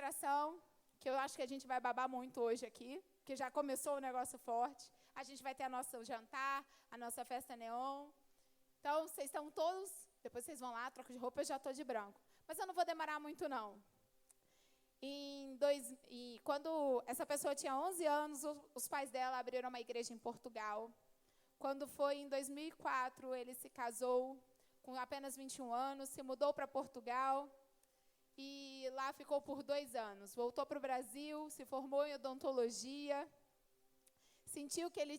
ministração, que eu acho que a gente vai babar muito hoje aqui, que já começou o negócio forte. A gente vai ter a nossa jantar, a nossa festa neon. Então, vocês estão todos, depois vocês vão lá, troca de roupa, eu já estou de branco. Mas eu não vou demorar muito, não. E quando essa pessoa tinha 11 anos, os pais dela abriram uma igreja em Portugal. Quando foi em 2004, ele se casou com apenas 21 anos, se mudou para Portugal e lá ficou por 2 anos. Voltou para o Brasil, se formou em odontologia, sentiu que ele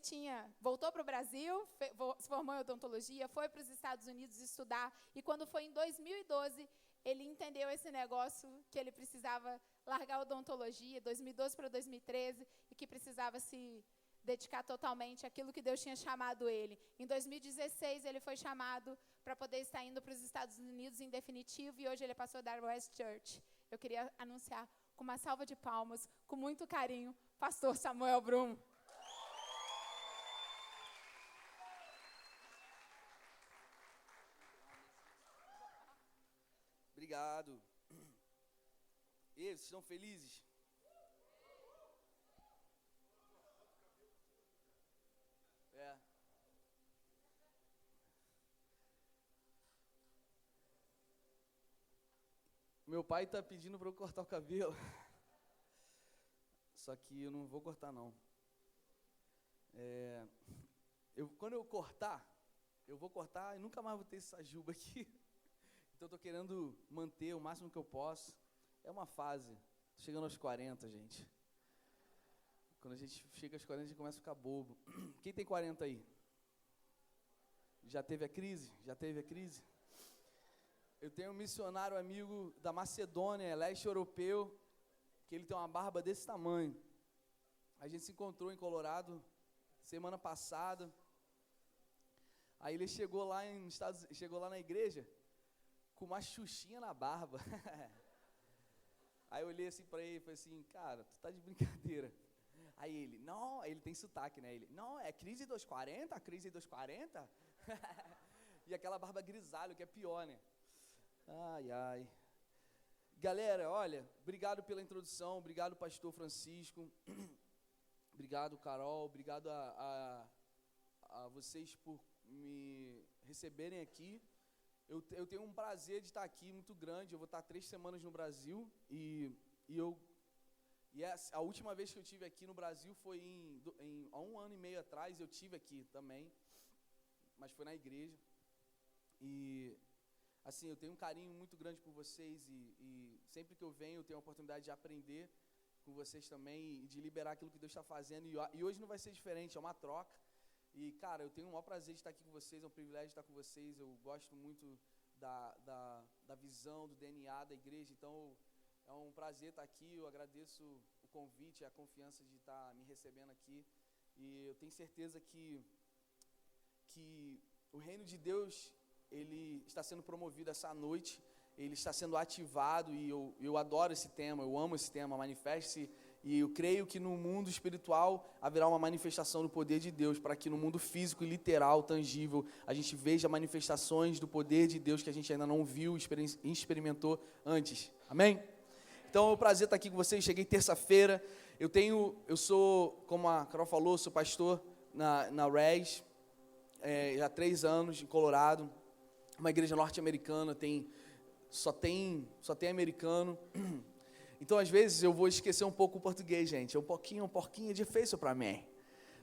voltou para o Brasil, se formou em odontologia, foi para os Estados Unidos estudar, e quando foi em 2012, ele entendeu esse negócio que ele precisava largar a odontologia, 2012 para 2013, e que precisava se dedicar totalmente àquilo que Deus tinha chamado ele. Em 2016, ele foi chamado para poder estar indo para os Estados Unidos em definitivo, e hoje ele é pastor da West Church. Eu queria anunciar com uma salva de palmas, com muito carinho, pastor Samuel Brum. Obrigado. E aí, vocês estão felizes? É. Meu pai está pedindo para eu cortar o cabelo. Só que eu não vou cortar, não. Quando eu cortar, eu vou cortar e nunca mais vou ter essa juba aqui. Então, eu estou querendo manter o máximo que eu posso. É uma fase. Estou chegando aos 40, gente. Quando a gente chega aos 40, a gente começa a ficar bobo. Quem tem 40 aí? Já teve a crise? Já teve a crise? Eu tenho um missionário amigo da Macedônia, leste europeu, que ele tem uma barba desse tamanho. A gente se encontrou em Colorado semana passada. Aí ele chegou lá na igreja com uma xuxinha na barba. Aí eu olhei assim pra ele e falei assim, cara, tu tá de brincadeira. Aí ele, não, ele tem sotaque, né? Ele, não, é crise dos 40, crise dos 40? E aquela barba grisalho, que é pior, né? Ai, ai. Galera, olha, obrigado pela introdução, obrigado pastor Francisco, obrigado Carol, obrigado a vocês por me receberem aqui. Eu tenho um prazer de estar aqui muito grande. Eu vou estar 3 semanas no Brasil e a última vez que eu estive aqui no Brasil foi há 1 ano e meio atrás. Eu estive aqui também, mas foi na igreja. E assim, eu tenho um carinho muito grande por vocês e sempre que eu venho eu tenho a oportunidade de aprender com vocês também e de liberar aquilo que Deus está fazendo. E hoje não vai ser diferente, é uma troca. E, cara, eu tenho o maior prazer de estar aqui com vocês, é um privilégio de estar com vocês. Eu gosto muito da visão, do DNA da igreja. Então, é um prazer estar aqui. Eu agradeço o convite, a confiança de estar me recebendo aqui. E eu tenho certeza que o reino de Deus, ele está sendo promovido essa noite. Ele está sendo ativado e eu adoro esse tema, eu amo esse tema, manifeste-se. E eu creio que no mundo espiritual haverá uma manifestação do poder de Deus, para que no mundo físico e literal, tangível, a gente veja manifestações do poder de Deus que a gente ainda não viu, experimentou antes. Amém? Então é um prazer estar aqui com vocês. Cheguei terça-feira. Eu sou, como a Carol falou, sou pastor na RES, já há 3 anos, em Colorado, uma igreja norte-americana, só tem americano. Então, às vezes, eu vou esquecer um pouco o português, gente. É um pouquinho difícil para mim.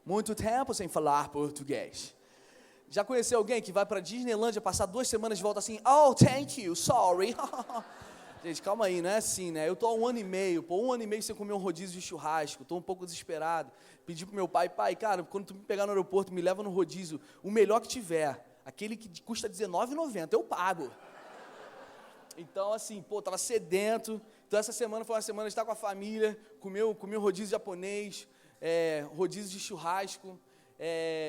Muito tempo sem falar português. Já conheceu alguém que vai para Disneylândia, passar 2 semanas de volta assim, oh, thank you, sorry. Gente, calma aí, não é assim, né? Eu tô há 1 ano e meio, 1 ano e meio sem comer um rodízio de churrasco, tô um pouco desesperado. Pedi pro meu pai, cara, quando tu me pegar no aeroporto, me leva no rodízio, o melhor que tiver, aquele que custa R$19,90, eu pago. Então, assim, tava sedento. Então, essa semana foi uma semana de estar com a família, comer rodízio japonês, rodízio de churrasco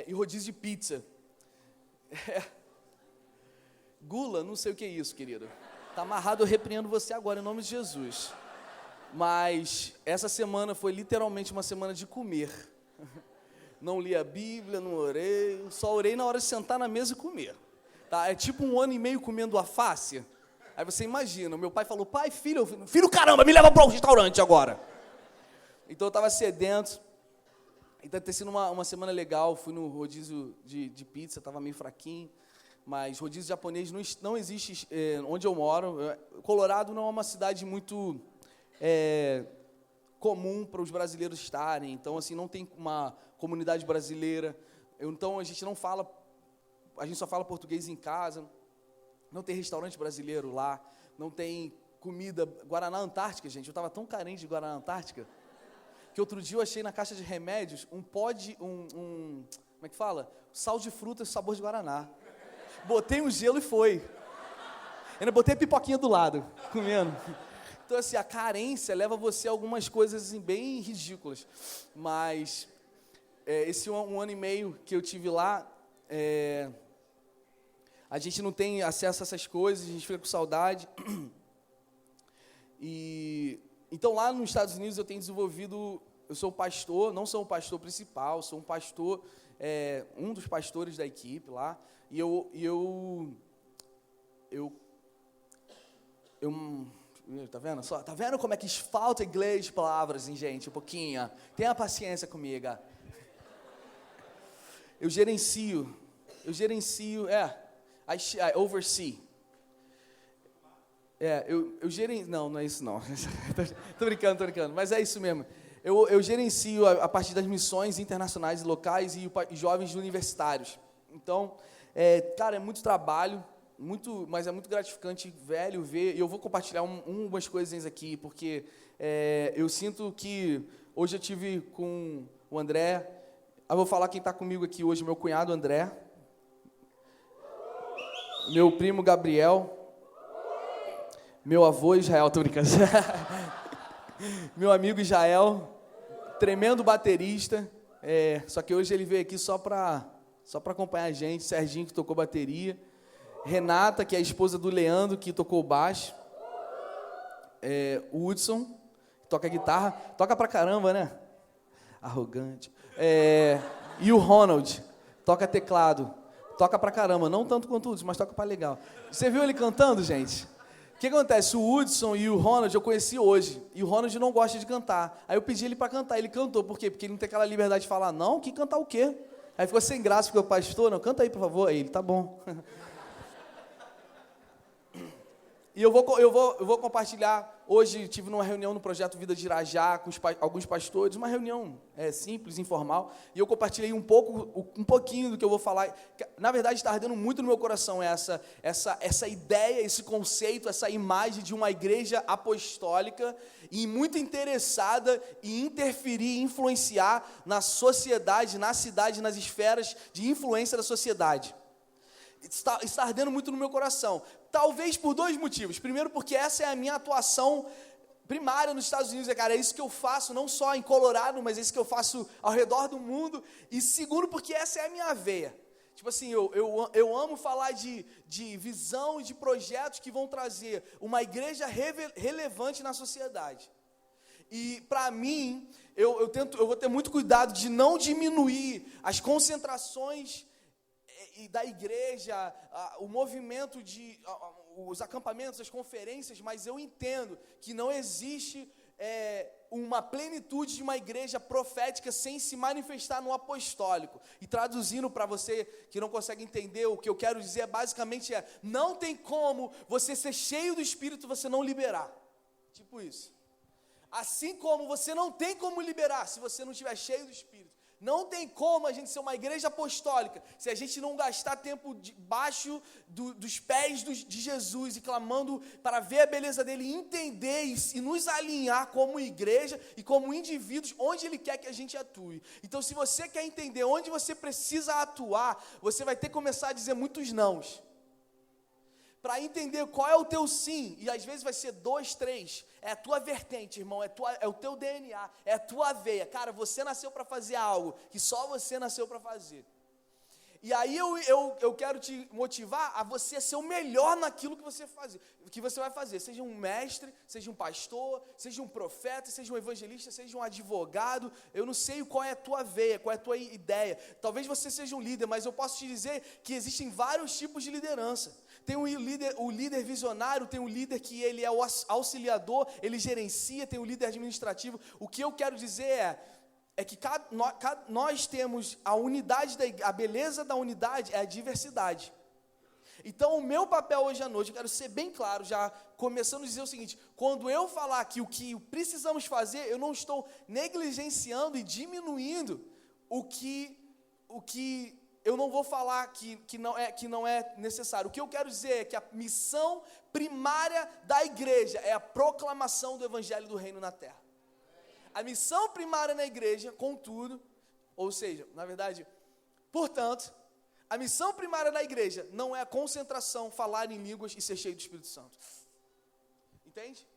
e rodízio de pizza. Gula, não sei o que é isso, querido. Tá amarrado, eu repreendo você agora, em nome de Jesus. Mas essa semana foi literalmente uma semana de comer. Não li a Bíblia, não orei, só orei na hora de sentar na mesa e comer. Tá? É tipo 1 ano e meio comendo alface. Aí você imagina, o meu pai falou, pai, filho, caramba, me leva para o restaurante agora. Então eu estava sedento. Então ter sido uma semana legal, fui no rodízio de pizza, estava meio fraquinho. Mas rodízio japonês não existe onde eu moro. Colorado não é uma cidade muito comum para os brasileiros estarem. Então, assim, não tem uma comunidade brasileira. Então, a gente só fala português em casa. Não tem restaurante brasileiro lá. Não tem comida. Guaraná Antártica, gente. Eu estava tão carente de Guaraná Antártica que outro dia eu achei na caixa de remédios como é que fala? Sal de frutas sabor de Guaraná. Botei um gelo e foi. Ainda botei a pipoquinha do lado, comendo. Então, assim, a carência leva você a algumas coisas assim, bem ridículas. Mas, esse um ano e meio que eu tive lá, a gente não tem acesso a essas coisas, a gente fica com saudade. Então, lá nos Estados Unidos, eu tenho desenvolvido... Eu sou pastor, não sou o pastor principal, sou um pastor, um dos pastores da equipe lá. Tá vendo só? Tá vendo como é que falta inglês de palavras, hein, gente? Um pouquinho. Tenha paciência comigo. Eu gerencio, I oversee. Não é isso não. Tô brincando, mas é isso mesmo. Eu gerencio a partir das missões internacionais e locais e jovens universitários. Então, cara, é muito trabalho, mas é muito gratificante, velho, ver. E eu vou compartilhar umas coisinhas aqui, porque eu sinto que hoje eu tive com o André. Eu vou falar quem está comigo aqui hoje, meu cunhado André, meu primo Gabriel, meu avô Israel, tô brincando. Meu amigo Israel, tremendo baterista. Só que hoje ele veio aqui só para acompanhar a gente. Serginho, que tocou bateria. Renata, que é a esposa do Leandro, que tocou baixo. O Hudson, que toca guitarra. Toca pra caramba, né? Arrogante. E o Ronald, toca teclado. Toca pra caramba. Não tanto quanto o Hudson, mas toca pra legal. Você viu ele cantando, gente? O que acontece? O Hudson e o Ronald eu conheci hoje. E o Ronald não gosta de cantar. Aí eu pedi ele para cantar. Ele cantou. Por quê? Porque ele não tem aquela liberdade de falar, não, que cantar o quê? Aí ficou sem graça, ficou, pastor, não, canta aí, por favor. Aí ele, tá bom. E eu vou compartilhar. Hoje tive numa reunião no Projeto Vida de Irajá com alguns pastores, uma reunião simples, informal, e eu compartilhei um pouquinho do que eu vou falar. Na verdade, está ardendo muito no meu coração essa ideia, esse conceito, essa imagem de uma igreja apostólica e muito interessada em interferir, influenciar na sociedade, na cidade, nas esferas de influência da sociedade. Está ardendo muito no meu coração. Talvez por dois motivos. Primeiro, porque essa é a minha atuação primária nos Estados Unidos. Cara, é isso que eu faço, não só em Colorado, mas é isso que eu faço ao redor do mundo. E segundo, porque essa é a minha veia. Tipo assim, eu amo falar de visão e de projetos que vão trazer uma igreja relevante na sociedade. E, para mim, eu vou ter muito cuidado de não diminuir as concentrações e da igreja, o movimento os acampamentos, as conferências, mas eu entendo que não existe uma plenitude de uma igreja profética sem se manifestar no apostólico. E traduzindo para você que não consegue entender, o que eu quero dizer basicamente não tem como você ser cheio do Espírito e você não liberar. Tipo isso. Assim como você não tem como liberar se você não estiver cheio do Espírito. Não tem como a gente ser uma igreja apostólica se a gente não gastar tempo debaixo dos pés de Jesus e clamando para ver a beleza dele, entender e nos alinhar como igreja e como indivíduos onde ele quer que a gente atue. Então, se você quer entender onde você precisa atuar, você vai ter que começar a dizer muitos nãos. Para entender qual é o teu sim, e às vezes vai ser 2, 3, é a tua vertente, irmão, é o teu DNA, é a tua veia. Cara, você nasceu para fazer algo que só você nasceu para fazer. E aí eu quero te motivar a você ser o melhor naquilo que você vai fazer. Seja um mestre, seja um pastor, seja um profeta, seja um evangelista, seja um advogado. Eu não sei qual é a tua veia, qual é a tua ideia. Talvez você seja um líder, mas eu posso te dizer que existem vários tipos de liderança. Tem o líder visionário, tem o líder que ele é o auxiliador, ele gerencia, tem o líder administrativo. O que eu quero dizer é que nós temos a unidade, a beleza da unidade é a diversidade. Então, o meu papel hoje à noite, eu quero ser bem claro, já começando a dizer o seguinte: quando eu falar aqui o que precisamos fazer, eu não estou negligenciando e diminuindo o que eu não vou falar que não é necessário. O que eu quero dizer é que a missão primária da igreja é a proclamação do evangelho do reino na terra. A missão primária na igreja, contudo, ou seja, na verdade, portanto, a missão primária na igreja não é a concentração, falar em línguas e ser cheio do Espírito Santo. Entende?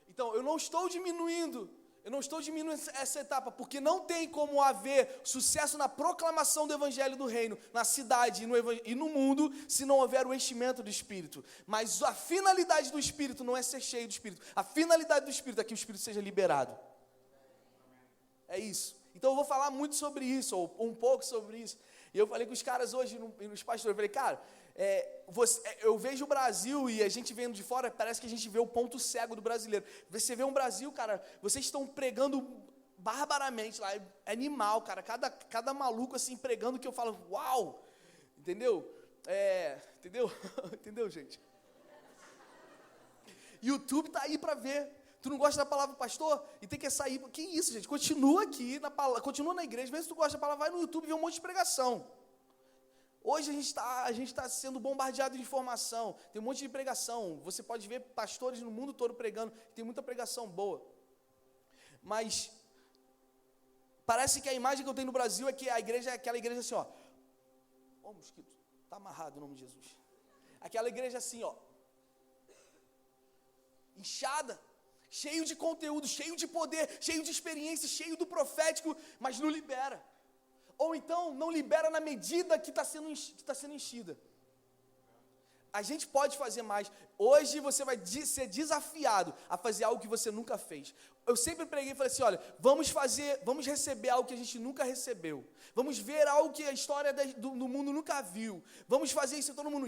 Então, eu não estou diminuindo essa etapa, porque não tem como haver sucesso na proclamação do evangelho do reino, na cidade e no mundo, se não houver o enchimento do Espírito. Mas a finalidade do Espírito não é ser cheio do Espírito. A finalidade do Espírito é que o Espírito seja liberado. É isso. Então eu vou falar muito sobre isso, ou um pouco sobre isso. E eu falei com os caras hoje, nos pastores, eu falei, cara, eu vejo o Brasil e a gente vendo de fora, parece que a gente vê o ponto cego do brasileiro. Você vê um Brasil, cara, vocês estão pregando barbaramente lá, é animal, cara, cada maluco assim pregando que eu falo, uau, entendeu? Entendeu? Entendeu, gente? YouTube tá aí para ver. Tu não gosta da palavra pastor? E tem que sair. Que isso, gente? Continua aqui, continua na igreja. Mesmo se tu gosta da palavra, vai no YouTube e vê um monte de pregação. Hoje a gente está sendo bombardeado de informação. Tem um monte de pregação. Você pode ver pastores no mundo todo pregando. Tem muita pregação boa. Mas parece que a imagem que eu tenho no Brasil é que a igreja é aquela igreja assim, ó. Ó, mosquito. Está amarrado em nome de Jesus. Aquela igreja assim, ó. Inchada. Cheio de conteúdo, cheio de poder, cheio de experiência, cheio do profético, mas não libera. Ou então, não libera na medida que está sendo enchida. A gente pode fazer mais. Hoje você vai ser desafiado a fazer algo que você nunca fez. Eu sempre preguei e falei assim, olha, vamos receber algo que a gente nunca recebeu. Vamos ver algo que a história do mundo nunca viu. Vamos fazer isso, todo mundo,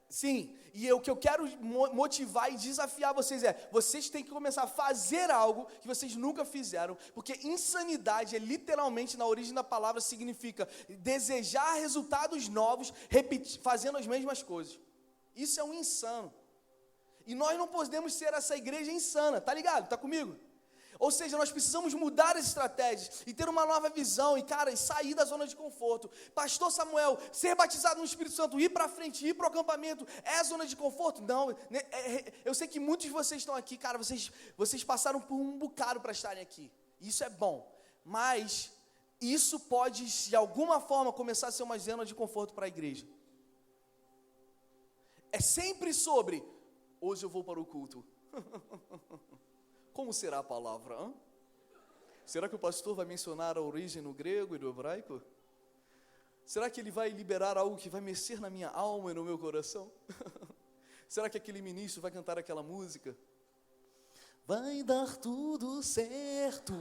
sim, e o que eu quero motivar e desafiar vocês vocês têm que começar a fazer algo que vocês nunca fizeram, porque insanidade literalmente, na origem da palavra, significa desejar resultados novos, fazendo as mesmas coisas. Isso é um insano. E nós não podemos ser essa igreja insana, tá ligado? Tá comigo? Ou seja, nós precisamos mudar as estratégias e ter uma nova visão e, cara, sair da zona de conforto. Pastor Samuel, ser batizado no Espírito Santo, ir para frente, ir para o acampamento, é zona de conforto? Não, eu sei que muitos de vocês estão aqui, cara, vocês passaram por um bocado para estarem aqui. Isso é bom, mas isso pode, de alguma forma, começar a ser uma zona de conforto para a igreja. É sempre sobre, hoje eu vou para o culto. Como será a palavra? Hein? Será que o pastor vai mencionar a origem no grego e no hebraico? Será que ele vai liberar algo que vai mexer na minha alma e no meu coração? Será que aquele ministro vai cantar aquela música? Vai dar tudo certo.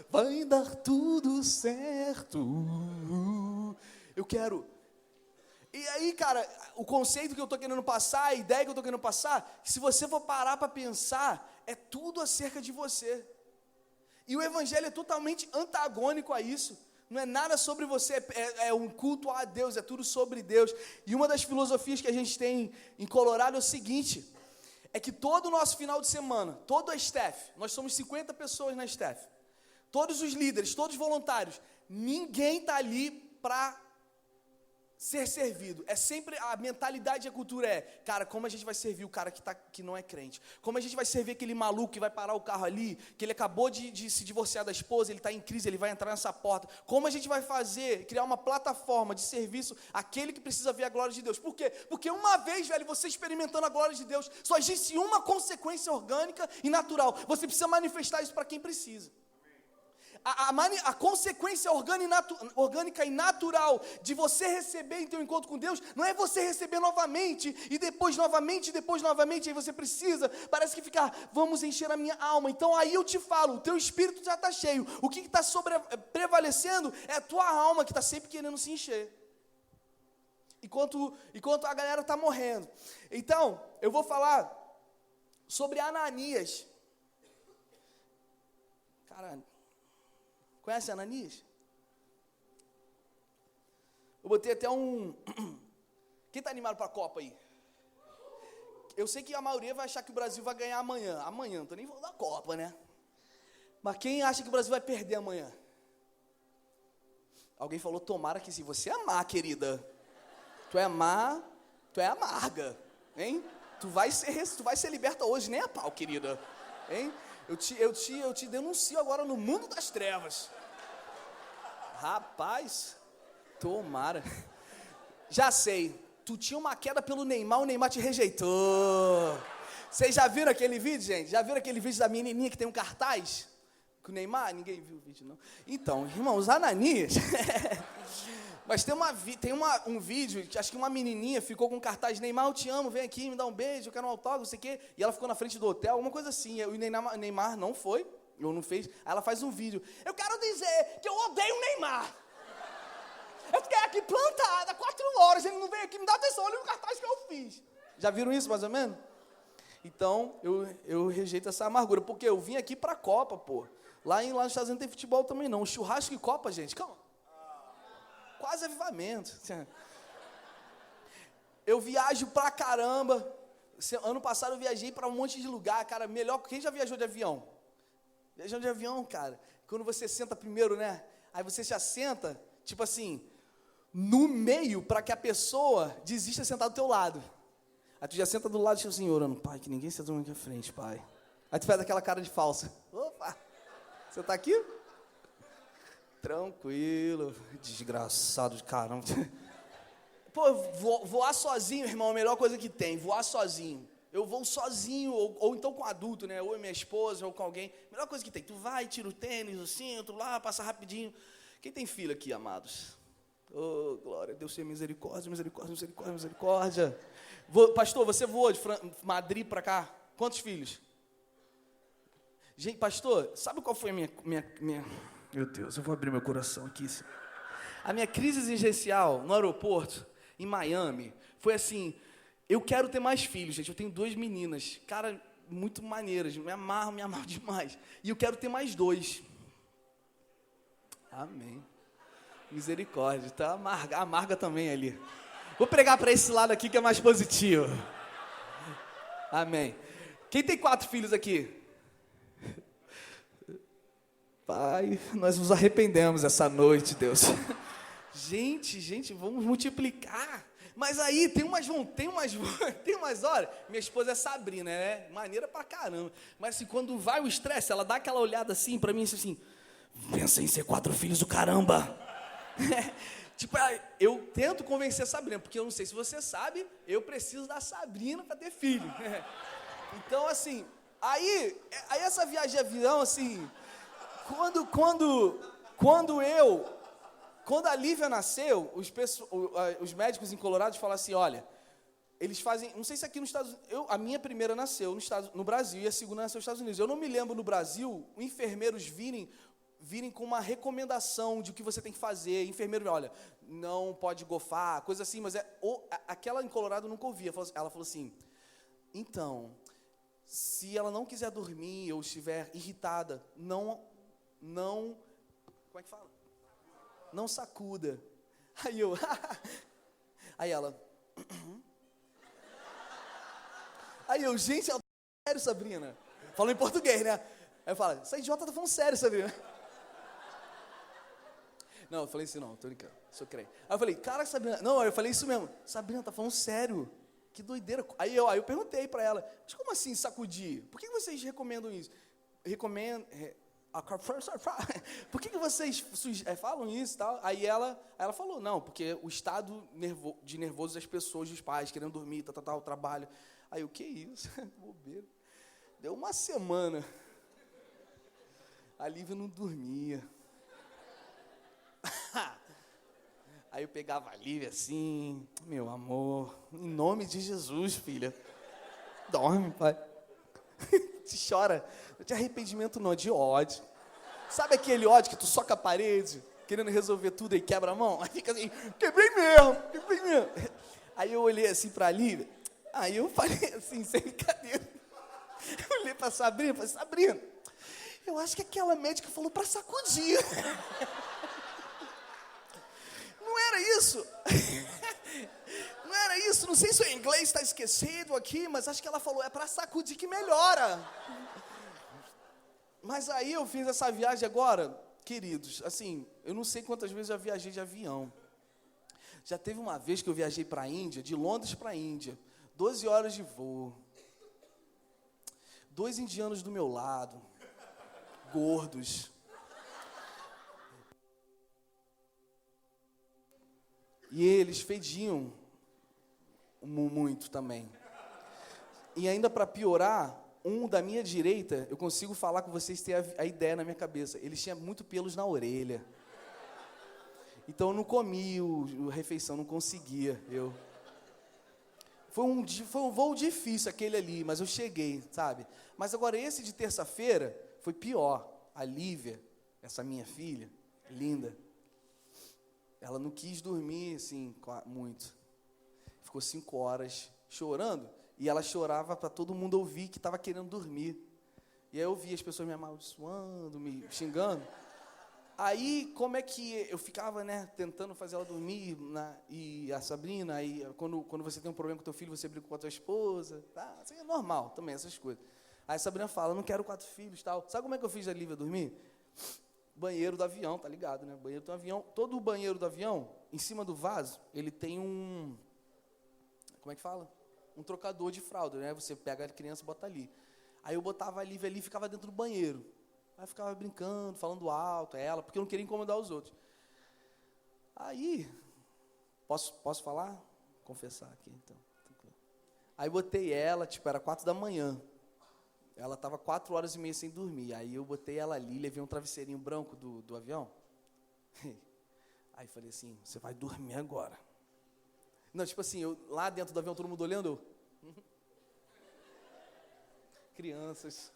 Vai dar tudo certo. Eu quero... E aí, cara, o conceito que eu estou querendo passar, a ideia que eu estou querendo passar, se você for parar para pensar, é tudo acerca de você. E o evangelho é totalmente antagônico a isso. Não é nada sobre você, é um culto a Deus, é tudo sobre Deus. E uma das filosofias que a gente tem em Colorado é o seguinte, é que todo o nosso final de semana, toda a staff, nós somos 50 pessoas na staff, todos os líderes, todos os voluntários, ninguém está ali para ser servido. É sempre a mentalidade e a cultura cara, como a gente vai servir o cara que não é crente? Como a gente vai servir aquele maluco que vai parar o carro ali, que ele acabou de se divorciar da esposa, ele está em crise, ele vai entrar nessa porta? Como a gente vai criar uma plataforma de serviço àquele que precisa ver a glória de Deus? Por quê? Porque uma vez, velho, você experimentando a glória de Deus, só existe uma consequência orgânica e natural. Você precisa manifestar isso para quem precisa. A consequência orgânica e natural de você receber em teu encontro com Deus, não é você receber novamente, e depois novamente, aí você precisa, parece que vamos encher a minha alma. Então aí eu te falo, o teu espírito já está cheio, o que está prevalecendo é a tua alma que está sempre querendo se encher. enquanto a galera está morrendo. Então, eu vou falar sobre Ananias. Caralho. Conhece Ananias? Eu botei até um... Quem está animado para a Copa aí? Eu sei que a maioria vai achar que o Brasil vai ganhar amanhã. Amanhã, não estou nem falando da Copa, né? Mas quem acha que o Brasil vai perder amanhã? Alguém falou, tomara que sim. Você é má, querida. Tu é má, tu é amarga, hein? Tu vai ser liberta hoje, nem a pau, querida. Hein? Eu te denuncio agora no mundo das trevas. Rapaz, tomara. Já sei, tu tinha uma queda pelo Neymar, o Neymar te rejeitou. Vocês já viram aquele vídeo, gente? Já viram aquele vídeo da menininha que tem um cartaz? Com o Neymar? Ninguém viu o vídeo, não. Então, irmãos, Ananias... Mas tem um vídeo, que acho que uma menininha ficou com um cartaz, Neymar, eu te amo, vem aqui, me dá um beijo, eu quero um autógrafo, não sei o quê. E ela ficou na frente do hotel, alguma coisa assim. E o Neymar não foi, ou não fez. Aí ela faz um vídeo. Eu quero dizer que eu odeio o Neymar. Eu fiquei aqui plantada 4 horas, ele não veio aqui me dar atenção, olha o cartaz que eu fiz. Já viram isso, mais ou menos? Então, eu rejeito essa amargura, porque eu vim aqui pra Copa, pô. Lá nos Estados Unidos não tem futebol também não. Churrasco e Copa, gente, calma. Quase avivamento. Eu viajo pra caramba. Ano passado eu viajei pra um monte de lugar, cara. Melhor. Quem já viajou de avião? Viajando de avião, cara. Quando você senta primeiro, né? Aí você se assenta, tipo assim, no meio, pra que a pessoa desista de sentar do teu lado. Aí tu já senta do lado e tipo assim, orando, pai, que ninguém senta aqui à frente, pai. Aí tu faz aquela cara de falsa. Opa, você tá aqui? Tranquilo, desgraçado de caramba. Pô, voar sozinho, irmão, é a melhor coisa que tem, voar sozinho. Eu vou sozinho, ou então com adulto, né? Ou minha esposa, ou com alguém. Melhor coisa que tem. Tu vai, tira o tênis, o cinto, lá, passa rapidinho. Quem tem filho aqui, amados? Oh, glória a Deus, tenha misericórdia, misericórdia, misericórdia, misericórdia. Pastor, você voou de Madrid para cá? Quantos filhos? Gente, pastor, sabe qual foi a minha... Meu Deus, eu vou abrir meu coração aqui. A minha crise existencial no aeroporto, em Miami, foi assim, eu quero ter mais filhos, gente. Eu tenho 2 meninas, cara, muito maneiras, me amarro demais. E eu quero ter mais 2. Amém. Misericórdia, tá amarga também ali. Vou pregar para esse lado aqui que é mais positivo. Amém. Quem tem 4 filhos aqui? Pai, nós nos arrependemos essa noite, Deus. Gente, vamos multiplicar. Mas aí, tem umas horas. Minha esposa é Sabrina, né? Maneira pra caramba. Mas assim, quando vai o estresse, ela dá aquela olhada assim pra mim, assim, pensa em ser 4 filhos do caramba. Tipo, eu tento convencer a Sabrina, porque eu não sei se você sabe, eu preciso da Sabrina para ter filho. Então, assim, aí essa viagem de avião, assim, quando a Lívia nasceu, os médicos em Colorado falaram assim, olha, eles fazem, não sei se aqui nos Estados Unidos, a minha primeira nasceu no Brasil e a segunda nasceu nos Estados Unidos. Eu não me lembro no Brasil, enfermeiros virem com uma recomendação de o que você tem que fazer. Enfermeiro, olha, não pode gofar, coisa assim, mas aquela em Colorado eu nunca ouvia. Ela falou assim, então, se ela não quiser dormir ou estiver irritada, não, como é que fala? Não sacuda. Aí ela, gente, ela tá sério, Sabrina? Falou em português, né? Aí eu falo, essa idiota tá falando sério, Sabrina. Não, eu falei assim, não, tô brincando, sou crente. Aí eu falei, cara, Sabrina, não, eu falei isso mesmo. Sabrina, tá falando sério, que doideira. Aí eu perguntei pra ela, mas como assim sacudir? Por que vocês recomendam isso? Por que vocês falam isso e tal? Aí ela falou, não, porque o estado de nervoso das pessoas, dos pais, querendo dormir, o trabalho. Aí o que isso? Bobeira. Deu uma semana. A Lívia não dormia. Aí eu pegava a Lívia assim, meu amor, em nome de Jesus, filha, dorme, pai. Chora, não é de arrependimento não, é de ódio. Sabe aquele ódio que tu soca a parede, querendo resolver tudo e quebra a mão. Aí fica assim, quebrei mesmo. Aí eu olhei assim pra Lívia, aí eu falei assim, sem brincadeira. Eu olhei pra Sabrina e falei, Sabrina, eu acho que aquela médica falou pra sacudir. Não era isso. Não era isso, não sei se o inglês está esquecido aqui, mas acho que ela falou, é pra sacudir que melhora. Mas aí eu fiz essa viagem agora, queridos, assim, eu não sei quantas vezes eu já viajei de avião. Já teve uma vez que eu viajei para a Índia, de Londres para a Índia, 12 horas de voo. 2 indianos do meu lado, gordos. E eles fediam muito também. E ainda para piorar, um da minha direita, eu consigo falar com vocês, ter a ideia na minha cabeça. Eles tinham muito pelos na orelha. Então eu não comi a refeição, não conseguia. Foi um voo difícil aquele ali, mas eu cheguei, sabe? Mas agora esse de terça-feira foi pior. A Lívia, essa minha filha, linda, ela não quis dormir assim muito. Ficou 5 horas chorando. E ela chorava para todo mundo ouvir que estava querendo dormir. E aí eu via as pessoas me amaldiçoando, me xingando. Aí, como é que eu ficava, né, tentando fazer ela dormir, e a Sabrina, aí quando você tem um problema com teu filho, você briga com a tua esposa, tá? Isso é normal também, essas coisas. Aí a Sabrina fala, não quero 4 filhos, tal. Sabe como é que eu fiz a Lívia dormir? Banheiro do avião, tá ligado, né? Banheiro do avião. Todo o banheiro do avião, em cima do vaso, ele tem um... Como é que fala? Um trocador de fralda, né? Você pega a criança e bota ali. Aí eu botava a Lívia ali e ficava dentro do banheiro. Aí ficava brincando, falando alto, ela, porque eu não queria incomodar os outros. Aí, posso falar? Confessar aqui, então. Aí botei ela, era 4 da manhã. Ela estava 4 horas e meia sem dormir. Aí eu botei ela ali, levei um travesseirinho branco do avião. Aí falei assim, você vai dormir agora. Não, assim, lá dentro do avião, todo mundo olhando. Crianças.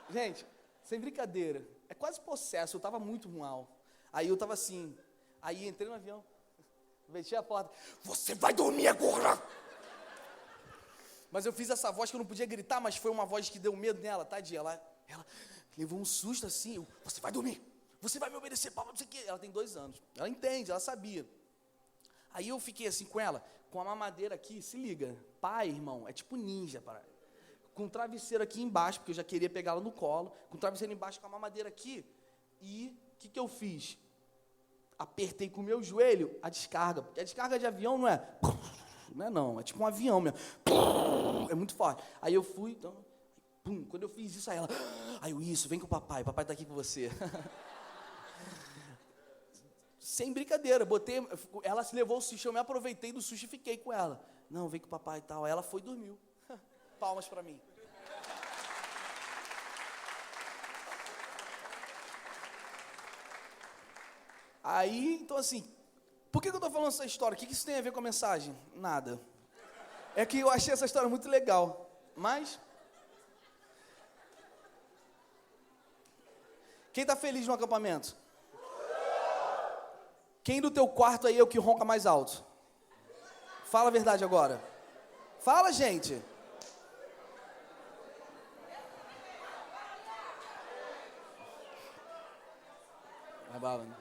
Gente, sem brincadeira, é quase possesso, eu estava muito mal. Aí eu estava assim, aí entrei no avião, fechei a porta, você vai dormir agora! Mas eu fiz essa voz que eu não podia gritar, mas foi uma voz que deu medo nela, tadinha. Ela levou um susto assim, você vai dormir, você vai me obedecer, não sei o quê. Ela tem 2 anos, ela entende, ela sabia. Aí eu fiquei assim com ela, com a mamadeira aqui, se liga, pai, irmão, é tipo ninja, com um travesseiro aqui embaixo, porque eu já queria pegá-la no colo, com o travesseiro embaixo, com a mamadeira aqui, e o que eu fiz? Apertei com o meu joelho a descarga, porque a descarga de avião não é não, é tipo um avião mesmo, é muito forte. Aí eu fui, então, pum, quando eu fiz isso, isso, vem com o papai tá aqui com você. Sem brincadeira, ela se levou o sushi, eu me aproveitei do sushi e fiquei com ela. Não, vem com o papai e tal. Aí ela foi e dormiu. Palmas para mim. Aí, então assim, por que eu estou falando essa história? O que isso tem a ver com a mensagem? Nada. É que eu achei essa história muito legal, mas... Quem está feliz no acampamento? Quem do teu quarto aí é o que ronca mais alto? Fala a verdade agora. Fala, gente. É bala, né?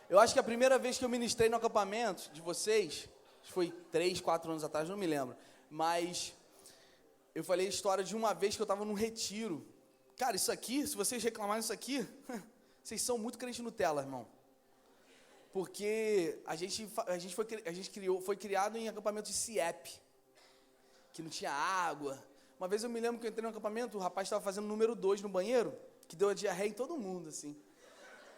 Eu acho que a primeira vez que eu ministrei no acampamento de vocês, foi 3, 4 anos atrás, não me lembro, mas eu falei a história de uma vez que eu estava num retiro. Cara, isso aqui, se vocês reclamarem isso aqui, vocês são muito crente Nutella, irmão. Porque a gente foi criado em acampamento de CIEP, que não tinha água. Uma vez eu me lembro que eu entrei no acampamento, o rapaz estava fazendo número 2 no banheiro, que deu a diarreia em todo mundo, assim.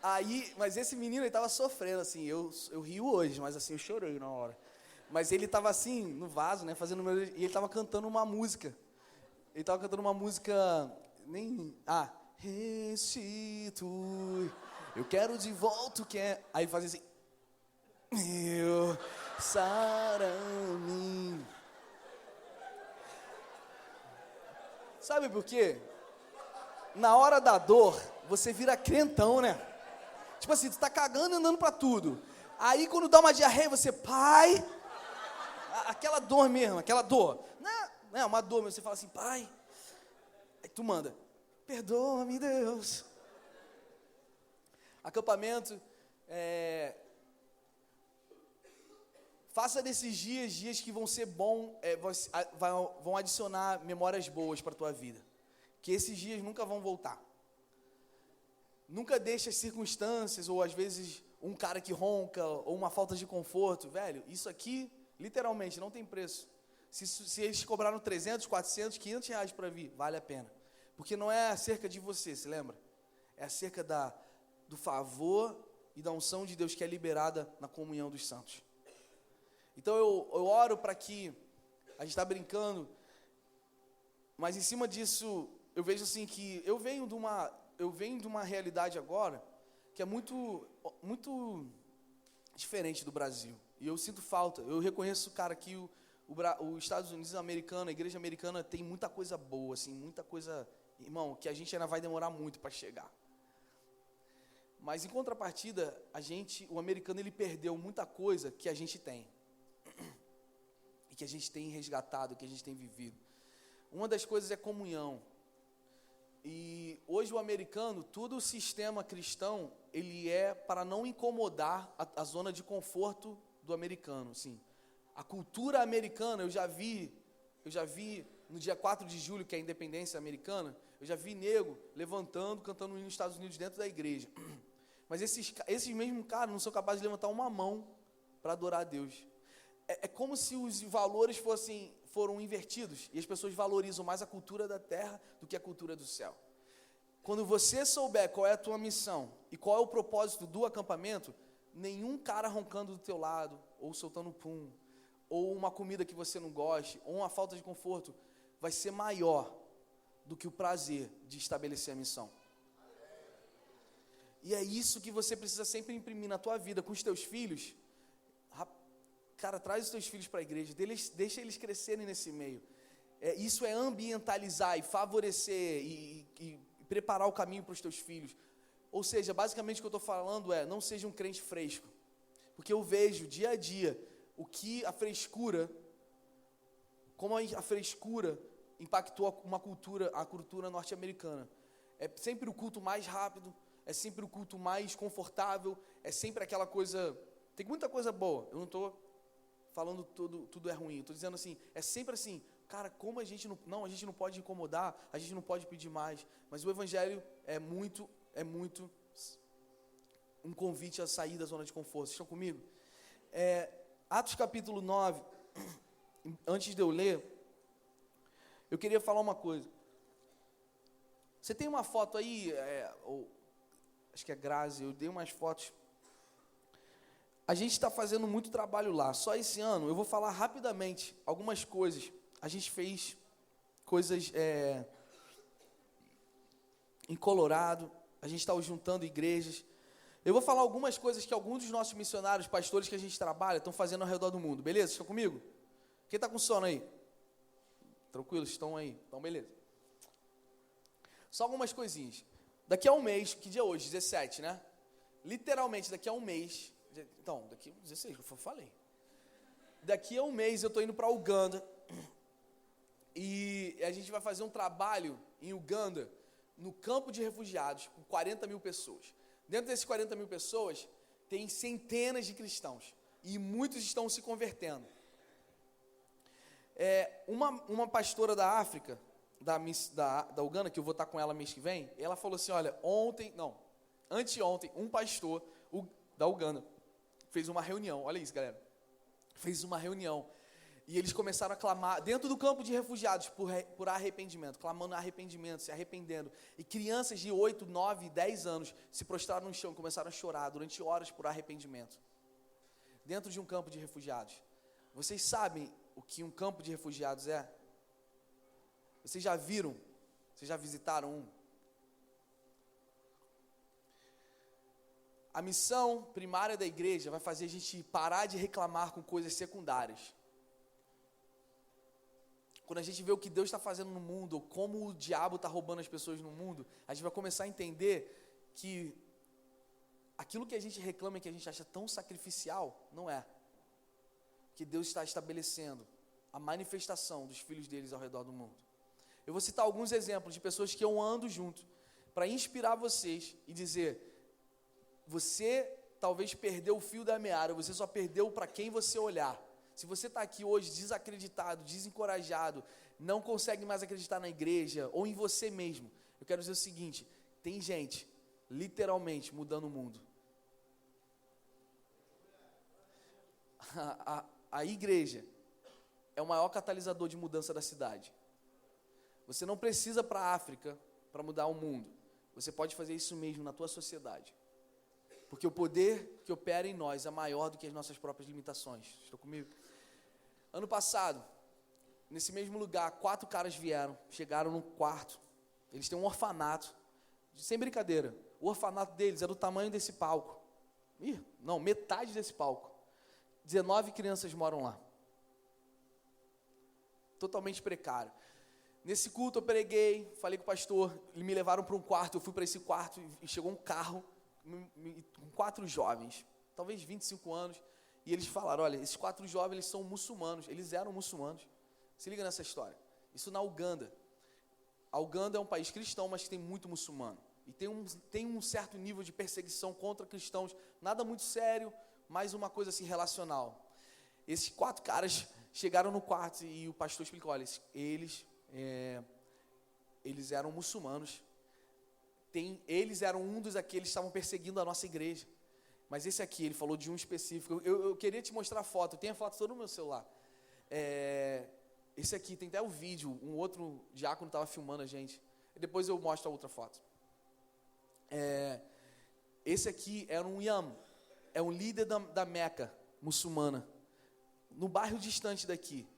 Aí, mas esse menino, ele estava sofrendo, assim, eu rio hoje, mas assim, eu chorei na hora. Mas ele estava assim, no vaso, né, fazendo número, e ele estava cantando uma música. Ele estava cantando uma música, restitui, eu quero de volta o que é... Aí fazia assim, meu sarami. Sabe por quê? Na hora da dor, você vira crentão, né? Tipo assim, tu tá cagando e andando pra tudo. Aí quando dá uma diarreia, você, pai, aquela dor mesmo, aquela dor. Não é uma dor mesmo, você fala assim, pai. Aí tu manda, perdoa-me, Deus. Acampamento, faça desses dias que vão ser bons, vão adicionar memórias boas para a tua vida. Que esses dias nunca vão voltar. Nunca deixe as circunstâncias, ou às vezes um cara que ronca, ou uma falta de conforto. Velho, isso aqui, literalmente, não tem preço. Se eles te cobraram 300, 400, 500 reais para vir, vale a pena. Porque não é acerca de você, se lembra? É acerca do favor e da unção de Deus que é liberada na comunhão dos santos. Então eu oro para que, a gente está brincando, mas em cima disso, eu vejo assim que eu venho de uma realidade agora que é muito, muito diferente do Brasil. E eu sinto falta. Eu reconheço, cara, que os Estados Unidos americano, a igreja americana tem muita coisa boa, assim, muita coisa, irmão, que a gente ainda vai demorar muito para chegar. Mas em contrapartida, o americano, ele perdeu muita coisa que a gente tem. E que a gente tem resgatado, que a gente tem vivido. Uma das coisas é comunhão. E hoje o americano, todo o sistema cristão, ele é para não incomodar a zona de conforto do americano, assim. A cultura americana, eu já vi no dia 4 de julho, que é a independência americana, eu já vi nego levantando, cantando o hino dos Estados Unidos dentro da igreja. Mas esses mesmos caras não são capazes de levantar uma mão para adorar a Deus. É como se os valores foram invertidos, e as pessoas valorizam mais a cultura da terra do que a cultura do céu. Quando você souber qual é a tua missão e qual é o propósito do acampamento, nenhum cara roncando do teu lado, ou soltando pum, ou uma comida que você não goste, ou uma falta de conforto, vai ser maior do que o prazer de estabelecer a missão. E é isso que você precisa sempre imprimir na tua vida, com os teus filhos. Cara, traz os teus filhos para a igreja, deixa eles crescerem nesse meio. Isso é ambientalizar e favorecer e preparar o caminho para os teus filhos. Ou seja, basicamente o que eu estou falando não seja um crente fresco. Porque eu vejo dia a dia o que como a frescura impactou a cultura norte-americana. É sempre o culto mais rápido, é sempre o culto mais confortável, é sempre aquela coisa... Tem muita coisa boa, eu não estou falando tudo é ruim, eu estou dizendo assim, é sempre assim, cara, como a gente não pode incomodar, a gente não pode pedir mais, mas o evangelho é muito um convite a sair da zona de conforto. Vocês estão comigo? Atos capítulo 9, antes de eu ler, eu queria falar uma coisa. Você tem uma foto aí, acho que é Grazi, eu dei umas fotos. A gente está fazendo muito trabalho lá. Só esse ano, eu vou falar rapidamente algumas coisas. A gente fez coisas em Colorado. A gente está juntando igrejas. Eu vou falar algumas coisas que alguns dos nossos missionários, pastores que a gente trabalha, estão fazendo ao redor do mundo. Beleza? Estão comigo? Quem está com sono aí? Tranquilos? Estão aí? Então, beleza. Só algumas coisinhas. Daqui a um mês, que dia é hoje? 17, né? Literalmente, daqui a um mês... Então, daqui 16, eu falei. Daqui a um mês eu estou indo para Uganda e a gente vai fazer um trabalho em Uganda, no campo de refugiados, com 40 mil pessoas. Dentro desses 40 mil pessoas, tem centenas de cristãos e muitos estão se convertendo. Uma pastora da África, da Uganda, que eu vou estar com ela mês que vem, ela falou assim, olha, anteontem, um pastor da Uganda fez uma reunião, olha isso, galera, fez uma reunião, e eles começaram a clamar, dentro do campo de refugiados, por arrependimento, clamando arrependimento, se arrependendo, e crianças de 8, 9, 10 anos se prostraram no chão e começaram a chorar durante horas por arrependimento, dentro de um campo de refugiados. Vocês sabem o que um campo de refugiados é? Vocês já viram? Vocês já visitaram um? A missão primária da igreja vai fazer a gente parar de reclamar com coisas secundárias. quando a gente vê o que Deus está fazendo no mundo, ou como o diabo está roubando as pessoas no mundo, a gente vai começar a entender que aquilo que a gente reclama e que a gente acha tão sacrificial, não é. Que Deus está estabelecendo a manifestação dos filhos deles ao redor do mundo. Eu vou citar alguns exemplos de pessoas que eu ando junto, para inspirar vocês e dizer, você talvez perdeu o fio da meada, você só perdeu para quem você olhar. Se você está aqui hoje desacreditado, desencorajado, não consegue mais acreditar na igreja ou em você mesmo, eu quero dizer o seguinte, tem gente, literalmente, mudando o mundo. A igreja é o maior catalisador de mudança da cidade. Você não precisa para a África para mudar o mundo. Você pode fazer isso mesmo na tua sociedade. Porque o poder que opera em nós é maior do que as nossas próprias limitações. Estão comigo? Ano passado, nesse mesmo lugar, 4 caras vieram, chegaram num quarto. Eles têm um orfanato. Sem brincadeira, o orfanato deles é do tamanho desse palco. Não, metade desse palco. 19 crianças moram lá. Totalmente precário. Nesse culto eu preguei, falei com o pastor, me levaram para um quarto, eu fui para esse quarto e chegou um carro com 4 jovens, talvez 25 anos, e eles falaram, olha, esses 4 jovens, eles são muçulmanos, eles eram muçulmanos. Se liga nessa história. Isso na Uganda. A Uganda é um país cristão, mas que tem muito muçulmano. E tem um certo nível de perseguição contra cristãos, nada muito sério, mas uma coisa assim relacional. Esses 4 caras chegaram no quarto e o pastor explicou, olha, eles eram muçulmanos, eles eram um dos aqueles que estavam perseguindo a nossa igreja, mas esse aqui, ele falou de um específico, eu queria te mostrar a foto, eu tenho a foto toda no meu celular, esse aqui, tem até o vídeo, um outro diácono estava filmando a gente, e depois eu mostro a outra foto. Esse aqui era um imam, é um líder da Meca muçulmana, no bairro distante daqui,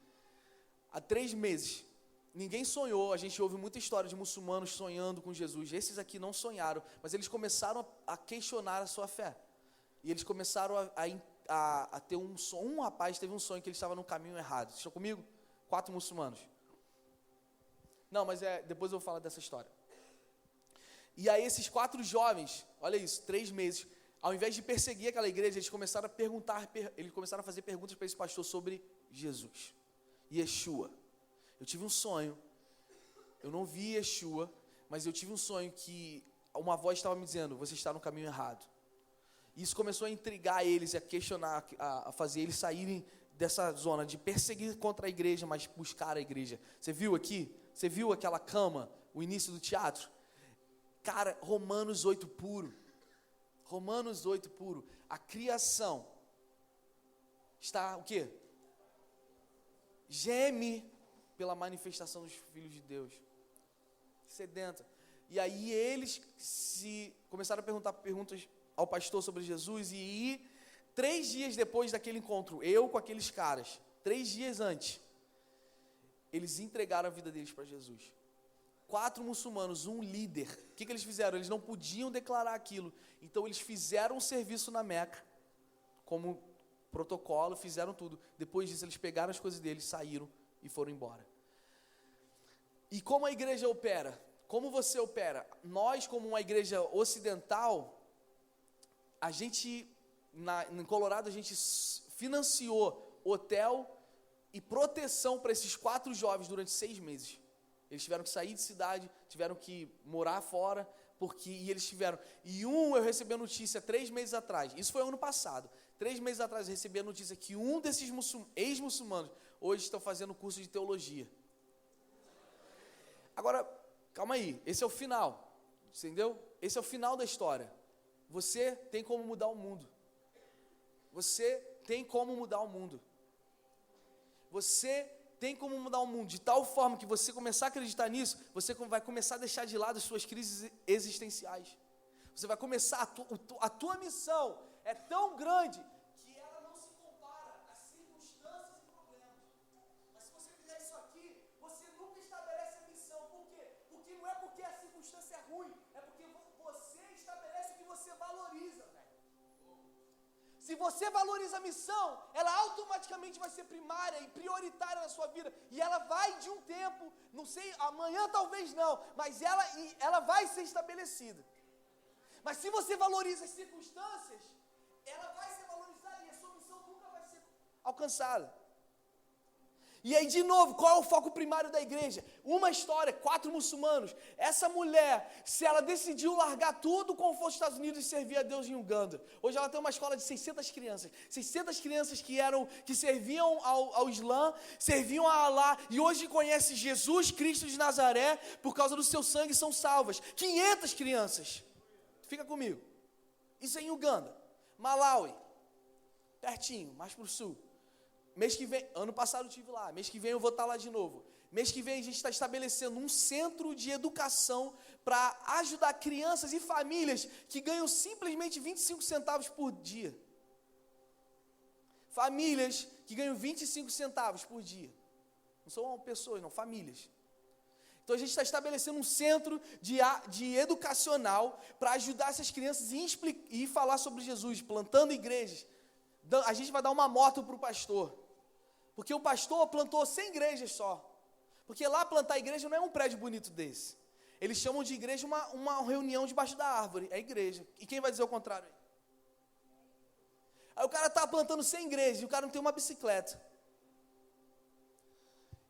há 3 meses, ninguém sonhou, a gente ouve muita história de muçulmanos sonhando com Jesus, esses aqui não sonharam, mas eles começaram a questionar a sua fé, e eles começaram a ter um sonho, um rapaz teve um sonho que ele estava no caminho errado, vocês estão comigo? 4 muçulmanos, não, mas depois eu vou falar dessa história, e aí esses 4 jovens, olha isso, 3 meses, ao invés de perseguir aquela igreja, eles começaram a fazer perguntas para esse pastor sobre Jesus, Yeshua. Eu tive um sonho, eu não vi Yeshua, mas eu tive um sonho que uma voz estava me dizendo, você está no caminho errado. Isso começou a intrigar eles, a questionar, a fazer eles saírem dessa zona de perseguir contra a igreja, mas buscar a igreja. Você viu aqui? Você viu aquela cama, o início do teatro? Cara, Romanos 8 puro. Romanos 8 puro. A criação está o quê? Geme pela manifestação dos filhos de Deus. Sedenta. E aí eles começaram a perguntar perguntas ao pastor sobre Jesus, e 3 dias depois daquele encontro, eu com aqueles caras, 3 dias antes, eles entregaram a vida deles para Jesus. 4 muçulmanos, um líder. O que eles fizeram? Eles não podiam declarar aquilo. Então eles fizeram um serviço na Meca, como protocolo, fizeram tudo. Depois disso eles pegaram as coisas deles, saíram e foram embora. E como a igreja opera? Como você opera? Nós, como uma igreja ocidental, a gente, em Colorado, a gente financiou hotel e proteção para esses 4 jovens durante 6 meses. Eles tiveram que sair de cidade, tiveram que morar fora, eu recebi a notícia 3 meses atrás, isso foi ano passado, 3 meses atrás eu recebi a notícia que um desses ex-muçulmanos, hoje estão fazendo curso de teologia. Agora, calma aí, esse é o final, entendeu? Esse é o final da história. Você tem como mudar o mundo. Você tem como mudar o mundo. Você tem como mudar o mundo de tal forma que você começar a acreditar nisso, você vai começar a deixar de lado as suas crises existenciais. Você vai começar, a tua missão é tão grande que ela não se compara às circunstâncias e problemas. Mas se você fizer isso aqui, você nunca estabelece a missão. Por quê? Porque não é porque a circunstância é ruim, é porque você estabelece o que você valoriza, velho. Se você valoriza a missão, ela automaticamente vai ser primária e prioritária na sua vida. E ela vai de um tempo, não sei, amanhã talvez não, mas ela vai ser estabelecida. Mas se você valoriza as circunstâncias, ela vai ser valorizada e a sua missão nunca vai ser alcançada. E aí, de novo, qual é o foco primário da igreja? Uma história, 4 muçulmanos. Essa mulher, se ela decidiu largar tudo o conforto dos Estados Unidos e servir a Deus em Uganda, hoje ela tem uma escola de 600 crianças. 600 crianças que serviam ao Islã, serviam a Alá, e hoje conhecem Jesus Cristo de Nazaré, por causa do seu sangue são salvas. 500 crianças. Fica comigo. Isso é em Uganda. Malawi, pertinho, mais para o sul. Mês que vem, ano passado eu estive lá, mês que vem eu vou estar lá de novo. Mês que vem a gente está estabelecendo um centro de educação para ajudar crianças e famílias que ganham simplesmente 25 centavos por dia. Famílias que ganham 25 centavos por dia. Não são pessoas, não, famílias. Então a gente está estabelecendo um centro de educacional para ajudar essas crianças e falar sobre Jesus, plantando igrejas. A gente vai dar uma moto para o pastor. Porque o pastor plantou 100 igrejas só. Porque lá plantar igreja não é um prédio bonito desse. Eles chamam de igreja uma reunião debaixo da árvore. É igreja. E quem vai dizer o contrário? Aí o cara está plantando 100 igrejas e o cara não tem uma bicicleta.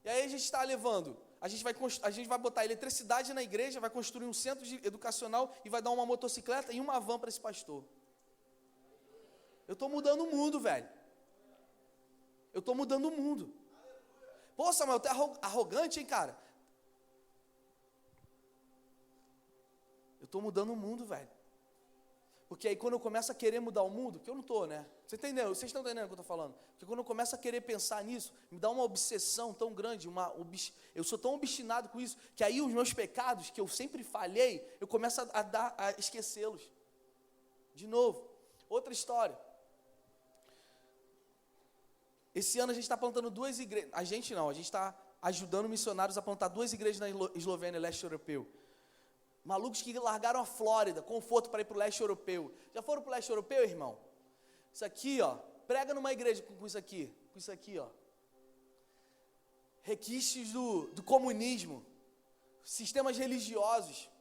E aí a gente está levando. A gente vai botar eletricidade na igreja, vai construir um centro educacional e vai dar uma motocicleta e uma van para esse pastor. Eu estou mudando o mundo, velho. Eu estou mudando o mundo. Pô, Samuel, tu é arrogante, hein, cara? Eu estou mudando o mundo, velho. Porque aí quando eu começo a querer mudar o mundo, que eu não estou, né? Vocês estão entendendo o que eu estou falando? Porque quando eu começo a querer pensar nisso, me dá uma obsessão tão grande, eu sou tão obstinado com isso, que aí os meus pecados, que eu sempre falhei, eu começo a esquecê-los. De novo, outra história. Esse ano a gente está plantando 2 igrejas. A gente está ajudando missionários a plantar 2 igrejas na Eslovênia, leste europeu. Malucos que largaram a Flórida, conforto para ir para o leste europeu. Já foram para o leste europeu, irmão? Isso aqui, ó, prega numa igreja com isso aqui, ó. Requisitos do comunismo, sistemas religiosos.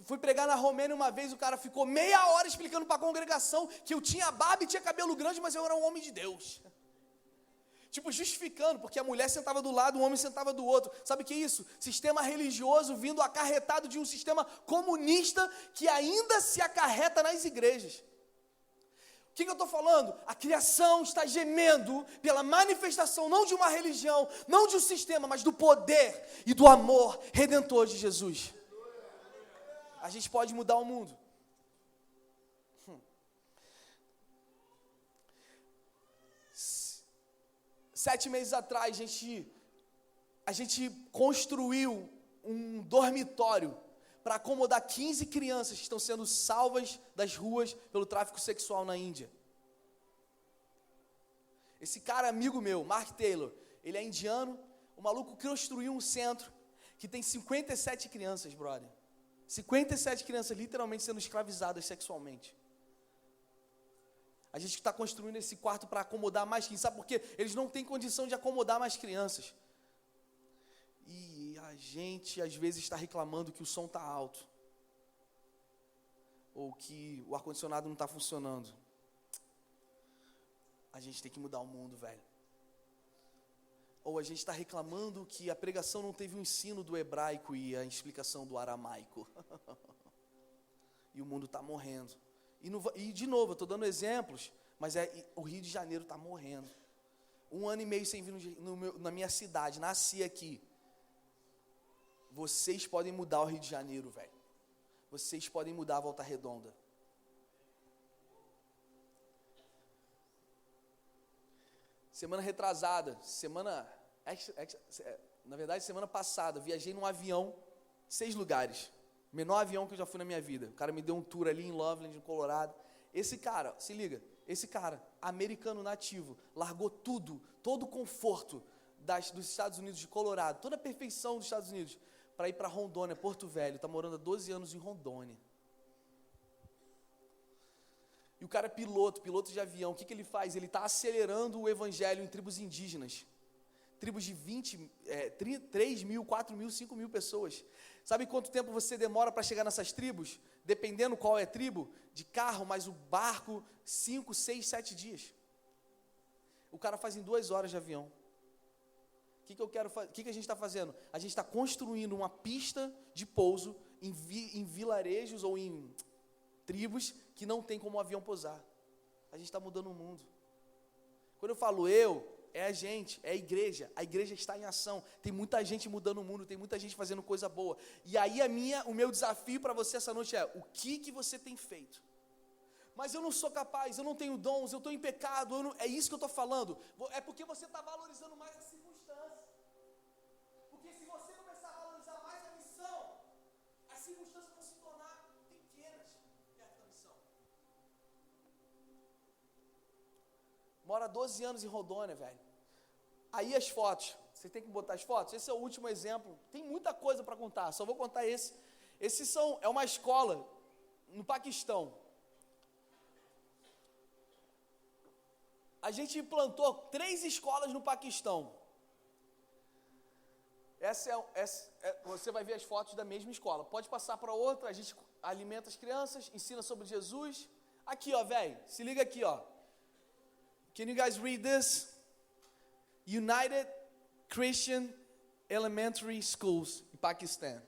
Fui pregar na Romênia uma vez, o cara ficou meia hora explicando para a congregação que eu tinha barba e tinha cabelo grande, mas eu era um homem de Deus. Tipo, justificando, porque a mulher sentava do lado, o homem sentava do outro. Sabe o que é isso? Sistema religioso vindo acarretado de um sistema comunista que ainda se acarreta nas igrejas. O que eu estou falando? A criação está gemendo pela manifestação não de uma religião, não de um sistema, mas do poder e do amor redentor de Jesus. A gente pode mudar o mundo. 7 meses atrás, a gente construiu um dormitório para acomodar 15 crianças que estão sendo salvas das ruas pelo tráfico sexual na Índia. Esse cara, amigo meu, Mark Taylor, ele é indiano, o maluco construiu um centro que tem 57 crianças, brother. 57 crianças literalmente sendo escravizadas sexualmente. A gente está construindo esse quarto para acomodar mais crianças, sabe por quê? Eles não têm condição de acomodar mais crianças. E a gente, às vezes, está reclamando que o som está alto. Ou que o ar-condicionado não está funcionando. A gente tem que mudar o mundo, velho. Ou a gente está reclamando que a pregação não teve o ensino do hebraico e a explicação do aramaico. E o mundo está morrendo. E de novo, eu estou dando exemplos, mas o Rio de Janeiro está morrendo. 1 ano e meio sem vir na minha cidade, nasci aqui. Vocês podem mudar o Rio de Janeiro, velho. Vocês podem mudar a Volta Redonda. Semana retrasada, na verdade, semana passada, viajei num avião, 6 lugares. Menor avião que eu já fui na minha vida. O cara me deu um tour ali em Loveland, no Colorado. Esse cara, se liga, americano nativo, largou tudo, todo o conforto dos Estados Unidos de Colorado, toda a perfeição dos Estados Unidos, para ir para Rondônia, Porto Velho. Está morando há 12 anos em Rondônia. E o cara é piloto de avião. O que ele faz? Ele está acelerando o evangelho em tribos indígenas. Tribos de 3 mil, 4 mil, 5 mil pessoas. Sabe quanto tempo você demora para chegar nessas tribos? Dependendo qual é a tribo, de carro, mas o barco, 5, 6, 7 dias. O cara faz em 2 horas de avião. O que a gente está fazendo? A gente está construindo uma pista de pouso em vilarejos ou em tribos que não tem como o avião pousar. A gente está mudando o mundo. Quando eu falo é a gente, é a igreja está em ação, tem muita gente mudando o mundo, tem muita gente fazendo coisa boa, e aí o meu desafio para você essa noite é, o que você tem feito? Mas eu não sou capaz, eu não tenho dons, eu estou em pecado, é isso que eu estou falando, é porque você está valorizando mais a circunstância, porque se você começar a valorizar mais a missão, as circunstâncias vão se tornar pequenas perto da missão. Mora 12 anos em Rondônia, velho. Aí as fotos, você tem que botar as fotos, esse é o último exemplo, tem muita coisa para contar, só vou contar esse. É uma escola no Paquistão. A gente implantou 3 escolas no Paquistão. Você vai ver as fotos da mesma escola, pode passar para outra, a gente alimenta as crianças, ensina sobre Jesus. Aqui ó, velho, se liga aqui ó. Can you guys read this? United Christian Elementary Schools, em Paquistão.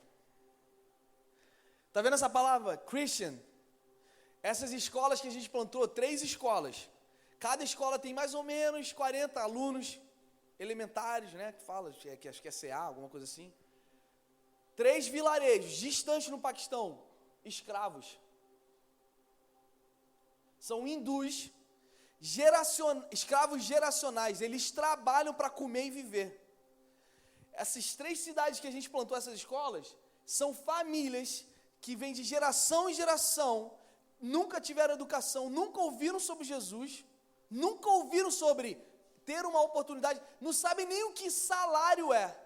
Está vendo essa palavra? Christian. Essas escolas que a gente plantou, 3 escolas. Cada escola tem mais ou menos 40 alunos elementares, né? Que fala, que acho que é CA, alguma coisa assim. 3 vilarejos distantes no Paquistão, escravos. São hindus. Escravos geracionais, eles trabalham para comer e viver. Essas 3 cidades que a gente plantou, essas escolas, são famílias que vêm de geração em geração, nunca tiveram educação, nunca ouviram sobre Jesus, nunca ouviram sobre ter uma oportunidade, não sabem nem o que salário é.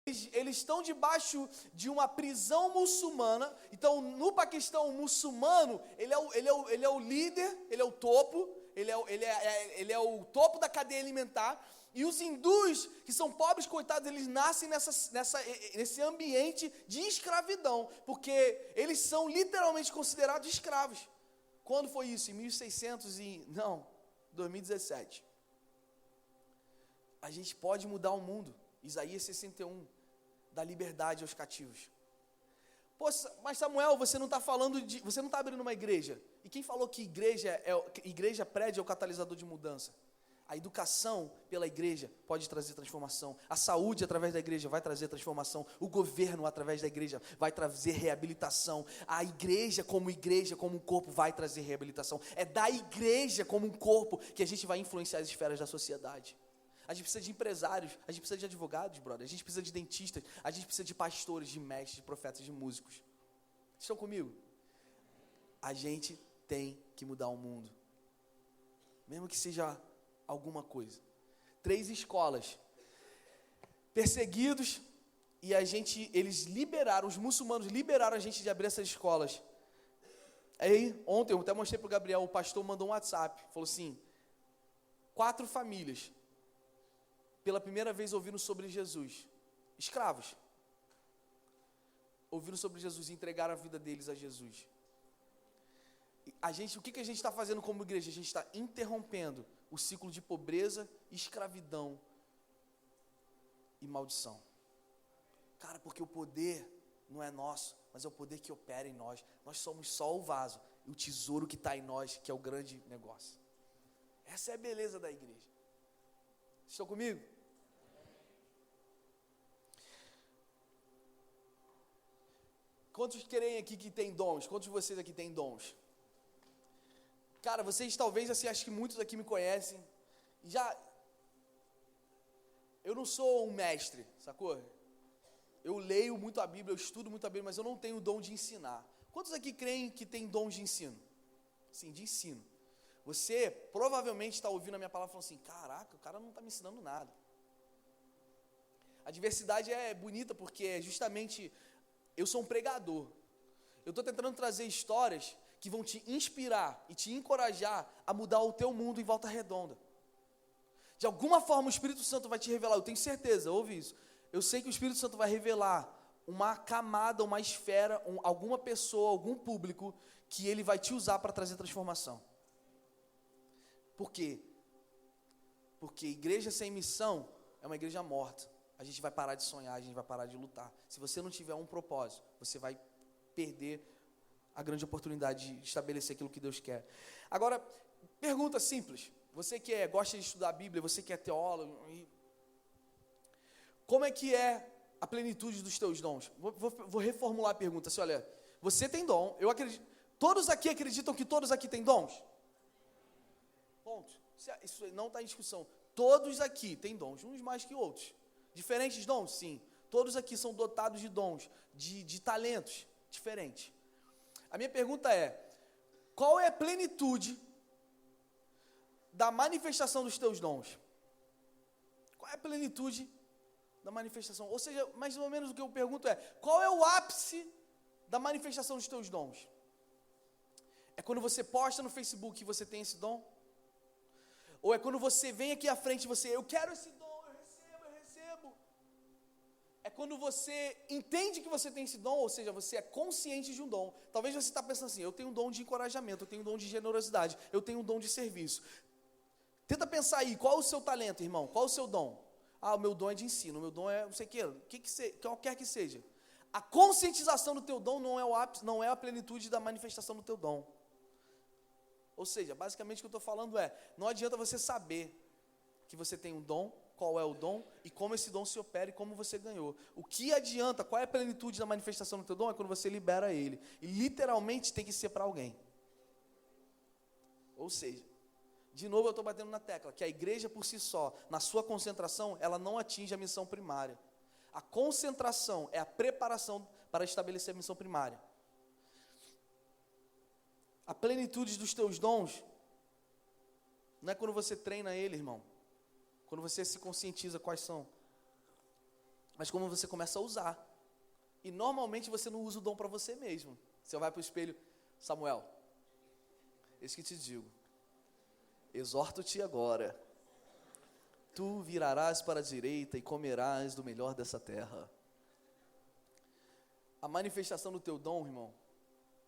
Eles estão debaixo de uma prisão muçulmana. Então, no Paquistão, o muçulmano, ele é o líder, ele é o topo, ele é o topo da cadeia alimentar, e os hindus, que são pobres, coitados, eles nascem nesse ambiente de escravidão, porque eles são literalmente considerados escravos. Quando foi isso? Em 2017. A gente pode mudar o mundo. Isaías 61, da liberdade aos cativos. Pô, mas Samuel, você não está abrindo uma igreja. E quem falou que igreja prédio é o catalisador de mudança? A educação pela igreja pode trazer transformação. A saúde através da igreja vai trazer transformação. O governo através da igreja vai trazer reabilitação. A igreja como um corpo vai trazer reabilitação. É da igreja como um corpo que a gente vai influenciar as esferas da sociedade. A gente precisa de empresários, a gente precisa de advogados, brother, a gente precisa de dentistas, a gente precisa de pastores, de mestres, de profetas, de músicos. Estão comigo? A gente tem que mudar o mundo. Mesmo que seja alguma coisa. 3 escolas. Perseguidos, e os muçulmanos liberaram a gente de abrir essas escolas. Aí, ontem, eu até mostrei para o Gabriel, o pastor mandou um WhatsApp, falou assim, 4 famílias, pela primeira vez ouviram sobre Jesus, escravos, ouviram sobre Jesus e entregaram a vida deles a Jesus. O que a gente está fazendo como igreja? A gente está interrompendo o ciclo de pobreza, escravidão e maldição. Cara, porque o poder não é nosso, mas é o poder que opera em nós. Nós somos só o vaso, e o tesouro que está em nós, que é o grande negócio. Essa é a beleza da igreja. Estão comigo? Quantos querem aqui que tem dons? Quantos de vocês aqui têm dons? Cara, vocês talvez, assim, acho que muitos aqui me conhecem. Eu não sou um mestre, sacou? Eu leio muito a Bíblia, eu estudo muito a Bíblia, mas eu não tenho o dom de ensinar. Quantos aqui creem que tem dom de ensino? Sim, de ensino. Você provavelmente está ouvindo a minha palavra e falando assim, caraca, o cara não está me ensinando nada. A diversidade é bonita porque justamente eu sou um pregador. Eu estou tentando trazer histórias que vão te inspirar e te encorajar a mudar o teu mundo em Volta Redonda. De alguma forma o Espírito Santo vai te revelar, eu tenho certeza, ouve isso. Eu sei que o Espírito Santo vai revelar uma camada, uma esfera, alguma pessoa, algum público que ele vai te usar para trazer transformação. Por quê? Porque igreja sem missão é uma igreja morta. A gente vai parar de sonhar, a gente vai parar de lutar. Se você não tiver um propósito, você vai perder a grande oportunidade de estabelecer aquilo que Deus quer. Agora, pergunta simples. Você que gosta de estudar a Bíblia, você que é teólogo, como é que é a plenitude dos teus dons? Vou reformular a pergunta. Assim, olha, você tem dom, eu acredito. Todos aqui acreditam que todos aqui têm dons? Ponto. Isso não está em discussão. Todos aqui têm dons, uns mais que outros. Diferentes dons? Sim. Todos aqui são dotados de dons, de talentos diferentes. A minha pergunta é, qual é a plenitude da manifestação dos teus dons? Qual é a plenitude da manifestação? Ou seja, mais ou menos o que eu pergunto é, qual é o ápice da manifestação dos teus dons? É quando você posta no Facebook que você tem esse dom? Ou é quando você vem aqui à frente e eu quero esse dom, eu recebo. É quando você entende que você tem esse dom, ou seja, você é consciente de um dom. Talvez você está pensando assim, eu tenho um dom de encorajamento, eu tenho um dom de generosidade, eu tenho um dom de serviço. Tenta pensar aí, qual é o seu talento, irmão? Qual é o seu dom? O meu dom é de ensino, o meu dom é não sei o que qualquer que seja. A conscientização do teu dom não é o ápice, não é a plenitude da manifestação do teu dom. Ou seja, basicamente o que eu estou falando não adianta você saber que você tem um dom, qual é o dom e como esse dom se opera e como você ganhou. O que adianta, qual é a plenitude da manifestação do teu dom? É quando você libera ele. E literalmente tem que ser para alguém. Ou seja, de novo eu estou batendo na tecla, que a igreja por si só, na sua concentração, ela não atinge a missão primária. A concentração é a preparação para estabelecer a missão primária. A plenitude dos teus dons não é quando você treina ele, irmão. Quando você se conscientiza quais são. Mas quando você começa a usar. E normalmente você não usa o dom para você mesmo. Você vai para o espelho, Samuel, eis que te digo, exorto-te agora, tu virarás para a direita e comerás do melhor dessa terra. A manifestação do teu dom, irmão,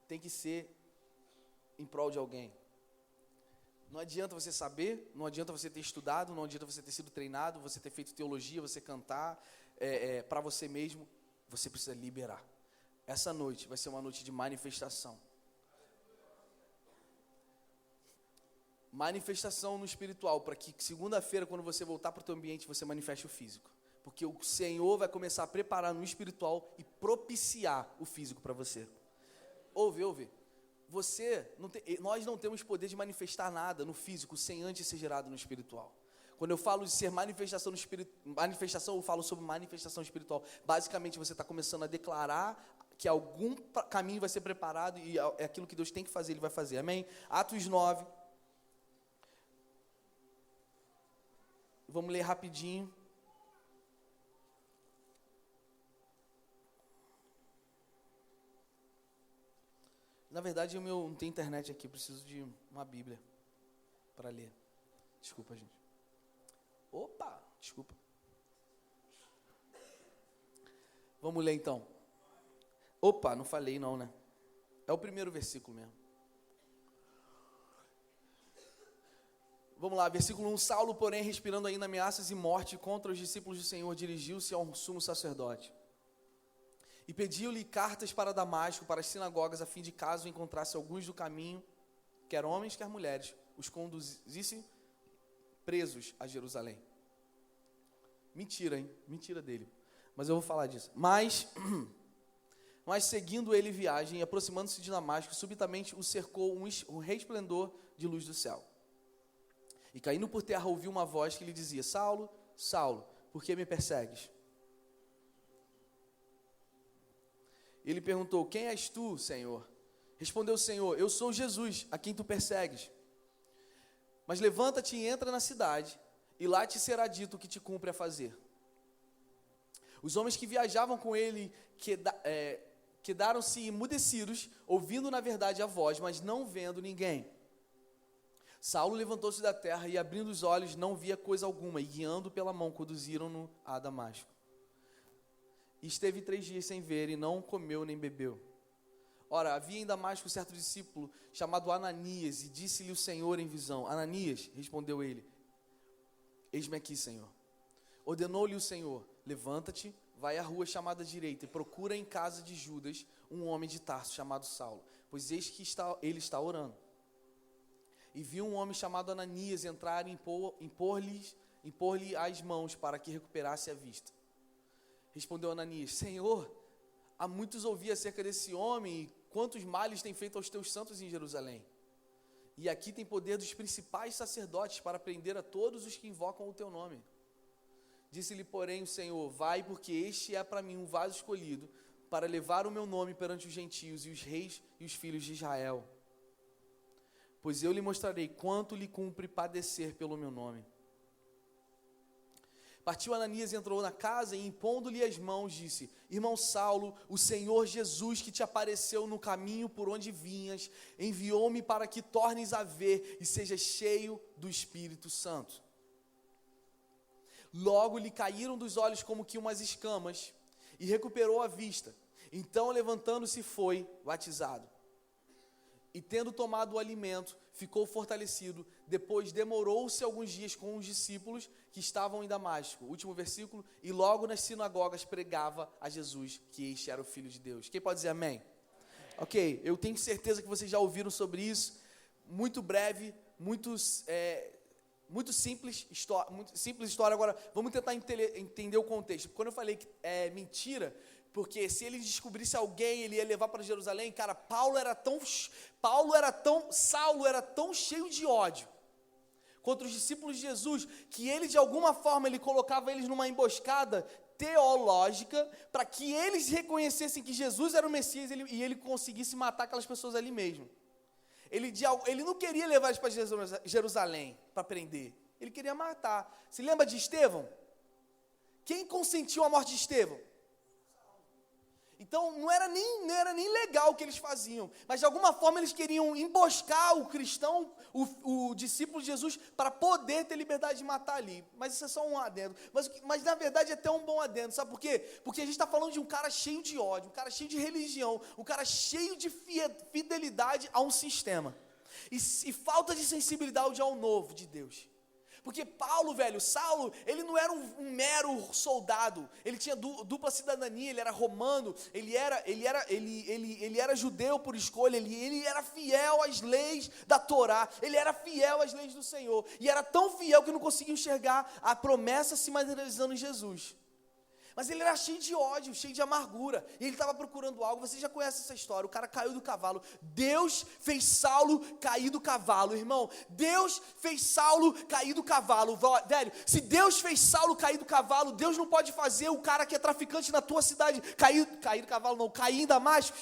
tem que ser em prol de alguém. Não adianta você saber, não adianta você ter estudado, não adianta você ter sido treinado, você ter feito teologia, você cantar para você mesmo. Você precisa liberar. Essa noite vai ser uma noite de manifestação. Manifestação no espiritual, para que segunda-feira, quando você voltar para o teu ambiente, você manifeste o físico. Porque o Senhor vai começar a preparar no espiritual e propiciar o físico para você. Ouve. Nós não temos poder de manifestar nada no físico sem antes ser gerado no espiritual. Quando eu falo de ser manifestação no manifestação, eu falo sobre manifestação espiritual. Basicamente, você está começando a declarar que algum caminho vai ser preparado e é aquilo que Deus tem que fazer, Ele vai fazer. Amém? Atos 9. Vamos ler rapidinho. Na verdade, não tem internet aqui, preciso de uma Bíblia para ler. Desculpa, gente. Opa, desculpa. Vamos ler então. Opa, não falei não, né? É o primeiro versículo mesmo. Vamos lá, versículo 1. Saulo, porém, respirando ainda ameaças e morte contra os discípulos do Senhor, dirigiu-se ao sumo sacerdote. E pediu-lhe cartas para Damasco, para as sinagogas, a fim de caso encontrasse alguns do caminho, quer homens, quer mulheres, os conduzisse presos a Jerusalém. Mentira, hein? Mentira dele. Mas eu vou falar disso. Mas seguindo ele viagem e aproximando-se de Damasco, subitamente o cercou um resplendor de luz do céu. E caindo por terra ouviu uma voz que lhe dizia: Saulo, Saulo, por que me persegues? Ele perguntou: quem és tu, Senhor? Respondeu o Senhor: eu sou Jesus, a quem tu persegues. Mas levanta-te e entra na cidade, e lá te será dito o que te cumpre a fazer. Os homens que viajavam com ele quedaram-se emudecidos, ouvindo na verdade a voz, mas não vendo ninguém. Saulo levantou-se da terra e, abrindo os olhos, não via coisa alguma, e guiando pela mão, conduziram-no a Damasco. E esteve 3 dias sem ver, e não comeu nem bebeu. Ora, havia em Damasco certo discípulo, chamado Ananias, e disse-lhe o Senhor em visão. Ananias, respondeu ele, eis-me aqui, Senhor. Ordenou-lhe o Senhor, levanta-te, vai à rua chamada direita, e procura em casa de Judas um homem de Tarso, chamado Saulo, pois eis que ele está orando. E viu um homem chamado Ananias entrar e impor-lhe as mãos para que recuperasse a vista. Respondeu Ananias, Senhor, há muitos ouvi acerca desse homem, e quantos males tem feito aos teus santos em Jerusalém. E aqui tem poder dos principais sacerdotes para prender a todos os que invocam o teu nome. Disse-lhe, porém, o Senhor, vai, porque este é para mim um vaso escolhido, para levar o meu nome perante os gentios e os reis e os filhos de Israel. Pois eu lhe mostrarei quanto lhe cumpre padecer pelo meu nome. Partiu Ananias e entrou na casa, e impondo-lhe as mãos, disse, irmão Saulo, o Senhor Jesus que te apareceu no caminho por onde vinhas, enviou-me para que tornes a ver e sejas cheio do Espírito Santo. Logo lhe caíram dos olhos como que umas escamas, e recuperou a vista. Então, levantando-se, foi batizado. E tendo tomado o alimento, ficou fortalecido. Depois demorou-se alguns dias com os discípulos que estavam em Damasco. Último versículo. E logo nas sinagogas pregava a Jesus, que este era o Filho de Deus. Quem pode dizer amém? Ok, eu tenho certeza que vocês já ouviram sobre isso. Muito breve, muito simples história. Agora, vamos tentar entender o contexto. Quando eu falei que é mentira, porque se ele descobrisse alguém, ele ia levar para Jerusalém. Cara, Saulo era tão cheio de ódio contra os discípulos de Jesus, que ele, de alguma forma, ele colocava eles numa emboscada teológica, para que eles reconhecessem que Jesus era o Messias, e ele conseguisse matar aquelas pessoas ali mesmo. Ele não queria levar eles para Jerusalém, para prender. Ele queria matar. Se lembra de Estevão? Quem consentiu a morte de Estevão? Então, não era nem legal o que eles faziam, mas de alguma forma eles queriam emboscar o cristão, o discípulo de Jesus, para poder ter liberdade de matar ali. Mas isso é só um adendo. Mas na verdade é até um bom adendo, sabe por quê? Porque a gente está falando de um cara cheio de ódio, um cara cheio de religião, um cara cheio de fidelidade a um sistema, e falta de sensibilidade ao novo de Deus. Porque Saulo, ele não era um mero soldado, ele tinha dupla cidadania, ele era romano, ele era judeu por escolha, ele era fiel às leis da Torá, ele era fiel às leis do Senhor, e era tão fiel que não conseguia enxergar a promessa se materializando em Jesus. Mas ele era cheio de ódio, cheio de amargura, e ele estava procurando algo. Você já conhece essa história, o cara caiu do cavalo. Deus fez Saulo cair do cavalo, irmão. Deus fez Saulo cair do cavalo, velho. Se Deus fez Saulo cair do cavalo, Deus não pode fazer o cara que é traficante na tua cidade cair do cavalo, não, cair em Damasco.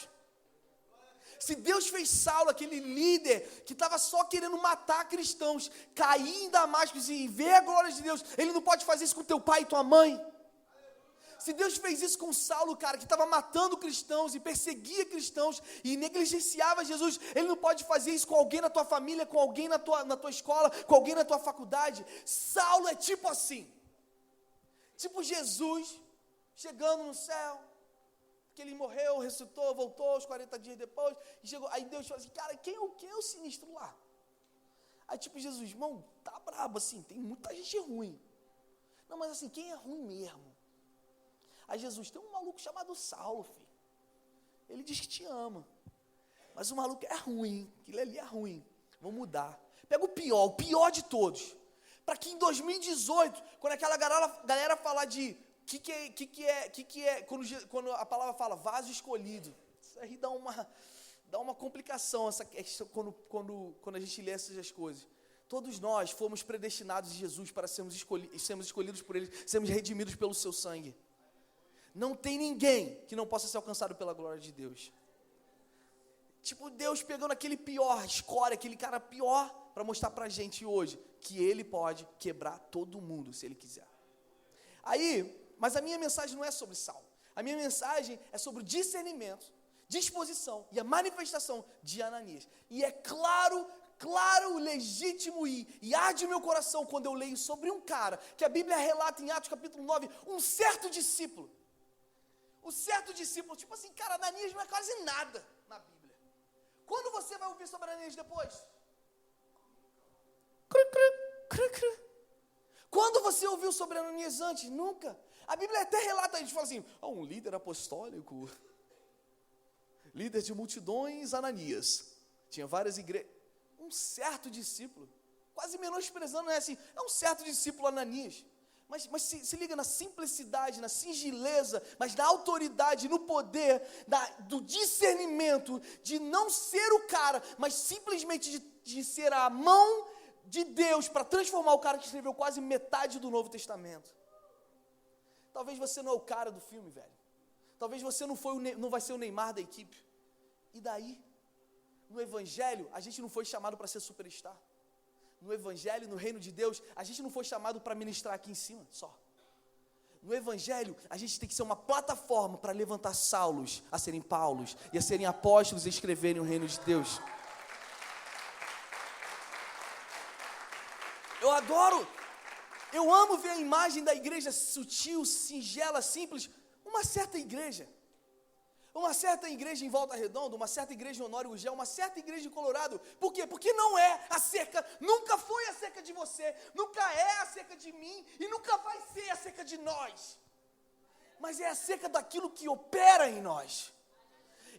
Se Deus fez Saulo, aquele líder que estava só querendo matar cristãos, cair em Damasco e ver a glória de Deus, Ele não pode fazer isso com teu pai e tua mãe. Se Deus fez isso com Saulo, cara, que estava matando cristãos e perseguia cristãos e negligenciava Jesus, Ele não pode fazer isso com alguém na tua família, com alguém na tua escola, com alguém na tua faculdade. Saulo é tipo assim, tipo Jesus chegando no céu, que ele morreu, ressuscitou, voltou os 40 dias depois, e chegou, aí Deus falou assim, cara, quem é o sinistro lá? Aí tipo Jesus, irmão, tá brabo assim, tem muita gente ruim. Não, mas assim, quem é ruim mesmo? Aí Jesus, tem um maluco chamado Saulo, filho. Ele diz que te ama. Mas o maluco é ruim. Aquilo ali é ruim. Vamos mudar. Pega o pior de todos. Para que em 2018, quando aquela galera falar de quando a palavra fala vaso escolhido, isso aí dá uma complicação essa questão, quando a gente lê essas coisas. Todos nós fomos predestinados em Jesus para sermos escolhidos por Ele, sermos redimidos pelo seu sangue. Não tem ninguém que não possa ser alcançado pela glória de Deus. Tipo, Deus pegando aquele escória, aquele cara pior, para mostrar pra gente hoje que Ele pode quebrar todo mundo, se Ele quiser. Mas a minha mensagem não é sobre Saulo. A minha mensagem é sobre o discernimento disposição e a manifestação de Ananias. E é claro, legítimo e arde o meu coração quando eu leio sobre um cara, que a Bíblia relata em Atos capítulo 9, um certo discípulo. O certo discípulo, tipo assim, cara, Ananias não é quase nada na Bíblia. Quando você vai ouvir sobre Ananias depois? Quando você ouviu sobre Ananias antes? Nunca. A Bíblia até relata, a gente fala assim, um líder apostólico, líder de multidões, Ananias. Tinha várias igrejas. Um certo discípulo, quase menosprezando, é assim, é um certo discípulo Ananias. Mas se liga na simplicidade, na singeleza, mas na autoridade, no poder, do discernimento, de não ser o cara, mas simplesmente de ser a mão de Deus para transformar o cara que escreveu quase metade do Novo Testamento. Talvez você não é o cara do filme, velho. Talvez você não vai ser o Neymar da equipe. E daí? No Evangelho, a gente não foi chamado para ser superstar. No Evangelho, no reino de Deus, a gente não foi chamado para ministrar aqui em cima, só. No Evangelho, a gente tem que ser uma plataforma para levantar Saulos a serem Paulos e a serem apóstolos e escreverem o reino de Deus. Eu amo ver a imagem da igreja sutil, singela, simples. Uma certa igreja em Volta Redonda, uma certa igreja em Honório Gugel, uma certa igreja em Colorado. Por quê? Porque não é acerca, nunca foi acerca de você, nunca é acerca de mim e nunca vai ser acerca de nós. Mas é acerca daquilo que opera em nós.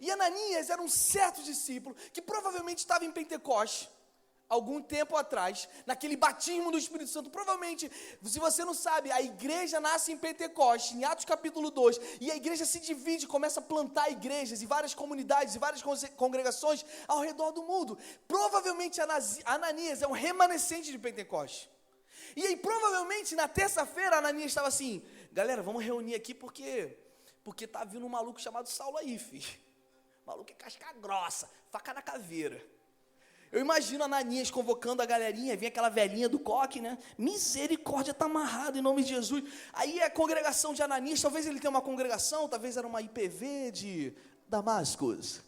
E Ananias era um certo discípulo que provavelmente estava em Pentecoste, algum tempo atrás, naquele batismo do Espírito Santo. Provavelmente, se você não sabe, a igreja nasce em Pentecoste, em Atos capítulo 2, e a igreja se divide, começa a plantar igrejas e várias comunidades e várias congregações ao redor do mundo. Provavelmente Ananias é um remanescente de Pentecoste. E aí, provavelmente, na terça-feira, Ananias estava assim, galera, vamos reunir aqui porque tá vindo um maluco chamado Saulo aí, filho. Maluco é casca grossa, faca na caveira. Eu imagino Ananias convocando a galerinha, vinha aquela velhinha do coque, né? Misericórdia, está amarrado em nome de Jesus. Aí a congregação de Ananias, talvez ele tenha uma congregação, talvez era uma IPV de Damascus.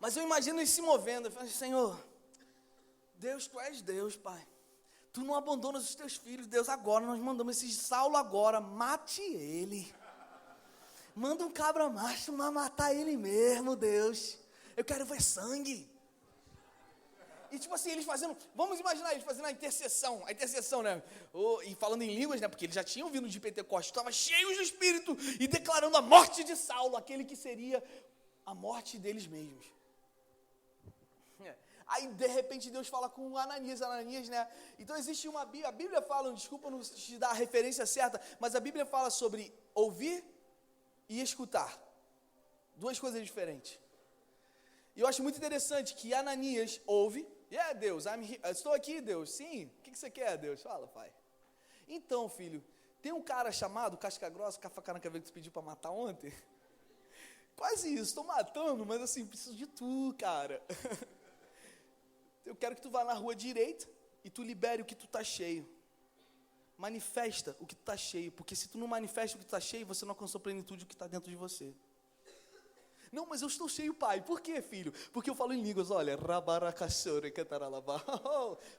Mas eu imagino ele se movendo, eu falo, Senhor, Deus, Tu és Deus, Pai. Tu não abandonas os Teus filhos, Deus, agora nós mandamos esse Saulo agora, mate ele. Manda um cabra macho matar ele mesmo, Deus. Eu quero ver sangue. E tipo assim, eles fazendo, vamos imaginar eles fazendo a intercessão, né? E falando em línguas, né? Porque eles já tinham vindo de Pentecostes, estavam cheios do Espírito e declarando a morte de Saulo, aquele que seria a morte deles mesmos. Aí de repente Deus fala com Ananias, né? Então existe a Bíblia fala, desculpa não te dar a referência certa, mas a Bíblia fala sobre ouvir e escutar. Duas coisas diferentes. E eu acho muito interessante que Ananias ouve, Deus, estou aqui, Deus, sim, o que você quer, Deus? Fala, Pai. Então, filho, tem um cara chamado Casca Grossa, com a faca na caveira que você pediu para matar ontem? Quase isso, estou matando, mas assim, preciso de tu, cara. Eu quero que tu vá na rua direita e tu libere o que tu está cheio. Manifesta o que tu está cheio, porque se tu não manifesta o que tu está cheio, você não alcançou a plenitude do que está dentro de você. Não, mas eu estou cheio, Pai. Por quê, filho? Porque eu falo em línguas, olha.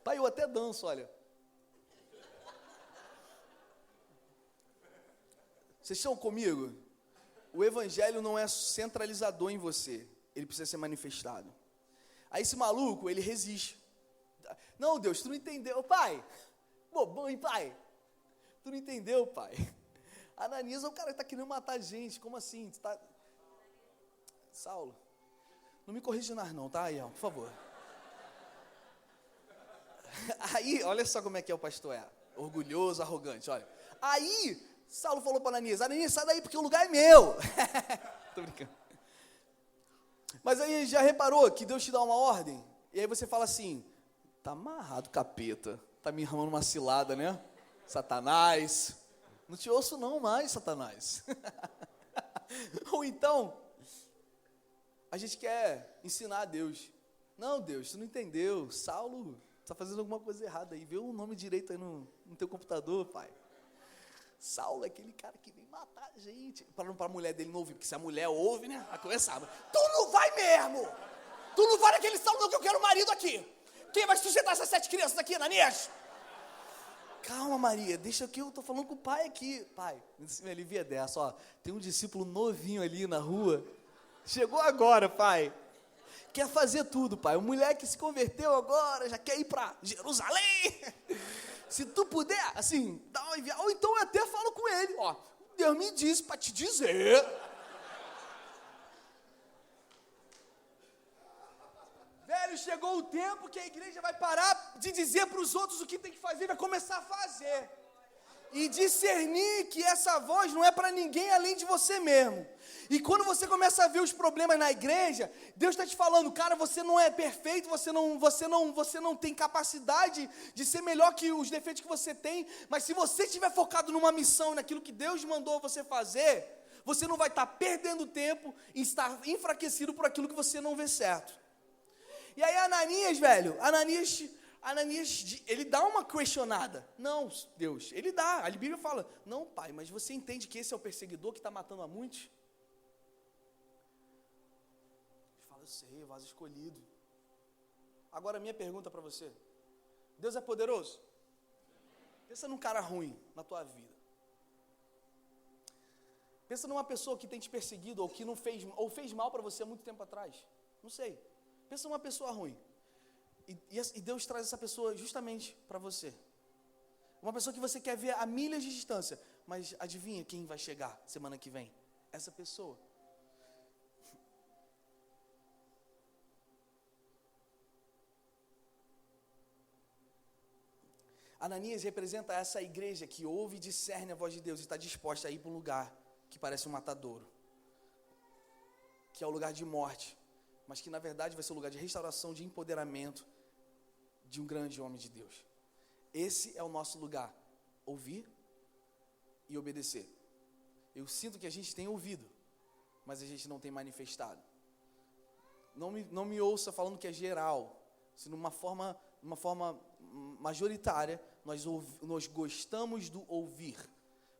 Pai, eu até danço, olha. Vocês estão comigo? O Evangelho não é centralizador em você. Ele precisa ser manifestado. Aí esse maluco, ele resiste. Não, Deus, tu não entendeu, Pai. Bobão, hein, Pai? Tu não entendeu, Pai? Ananias é o cara que está querendo matar a gente. Como assim? Tu tá... Saulo, não me corrija não, tá, Ian, por favor. Aí, olha só como é que o pastor é, orgulhoso, arrogante, olha. Aí, Saulo falou para Ananias, sai daí porque o lugar é meu. Tô brincando. Mas aí, já reparou que Deus te dá uma ordem? E aí você fala assim, tá amarrado, capeta, tá me enrolando uma cilada, né? Satanás, não te ouço não mais, Satanás. Ou então... a gente quer ensinar a Deus. Não, Deus, tu não entendeu. Saulo está fazendo alguma coisa errada aí. Vê o nome direito aí no teu computador, Pai. Saulo é aquele cara que vem matar a gente. Para a mulher dele não ouvir, porque se a mulher ouve, né, vai começar. Tu não vai mesmo! Tu não vai naquele Saulo não, que eu quero marido aqui. Quem vai sustentar essas 7 crianças aqui, Ananias? Calma, Maria, deixa que eu tô falando com o pai aqui. Pai, me alivia dessa, ó. Tem um discípulo novinho ali na rua. Chegou agora, pai. Quer fazer tudo, pai. O moleque se converteu agora, já quer ir para Jerusalém. Se tu puder, assim, dá uma enviada. Ou então eu até falo com ele, ó. Deus me disse para te dizer. Velho, chegou o tempo que a igreja vai parar de dizer para os outros o que tem que fazer, vai começar a fazer. E discernir que essa voz não é para ninguém além de você mesmo. E quando você começa a ver os problemas na igreja, Deus está te falando, cara, você não é perfeito, você não tem capacidade de ser melhor que os defeitos que você tem, mas se você estiver focado numa missão, naquilo que Deus mandou você fazer, você não vai estar perdendo tempo em estar enfraquecido por aquilo que você não vê certo. E aí Ananias, velho, ele dá uma questionada. Não, Deus, ele dá. A Bíblia fala, não, pai, mas você entende que esse é o perseguidor que está matando a muitos? Ele fala, eu sei, o vaso escolhido. Agora, minha pergunta para você. Deus é poderoso? Pensa num cara ruim na tua vida. Pensa numa pessoa que tem te perseguido ou que não fez, ou fez mal para você há muito tempo atrás. Não sei. Pensa numa pessoa ruim. E Deus traz essa pessoa justamente para você. Uma pessoa que você quer ver a milhas de distância. Mas adivinha quem vai chegar semana que vem? Essa pessoa. Ananias representa essa igreja que ouve e discerne a voz de Deus e está disposta a ir para um lugar que parece um matadouro. Que é o lugar de morte. Mas que na verdade vai ser um lugar de restauração, de empoderamento de um grande homem de Deus. Esse é o nosso lugar, ouvir e obedecer. Eu sinto que a gente tem ouvido, mas a gente não tem manifestado. Não me ouça falando que é geral, se numa forma majoritária, nós gostamos do ouvir.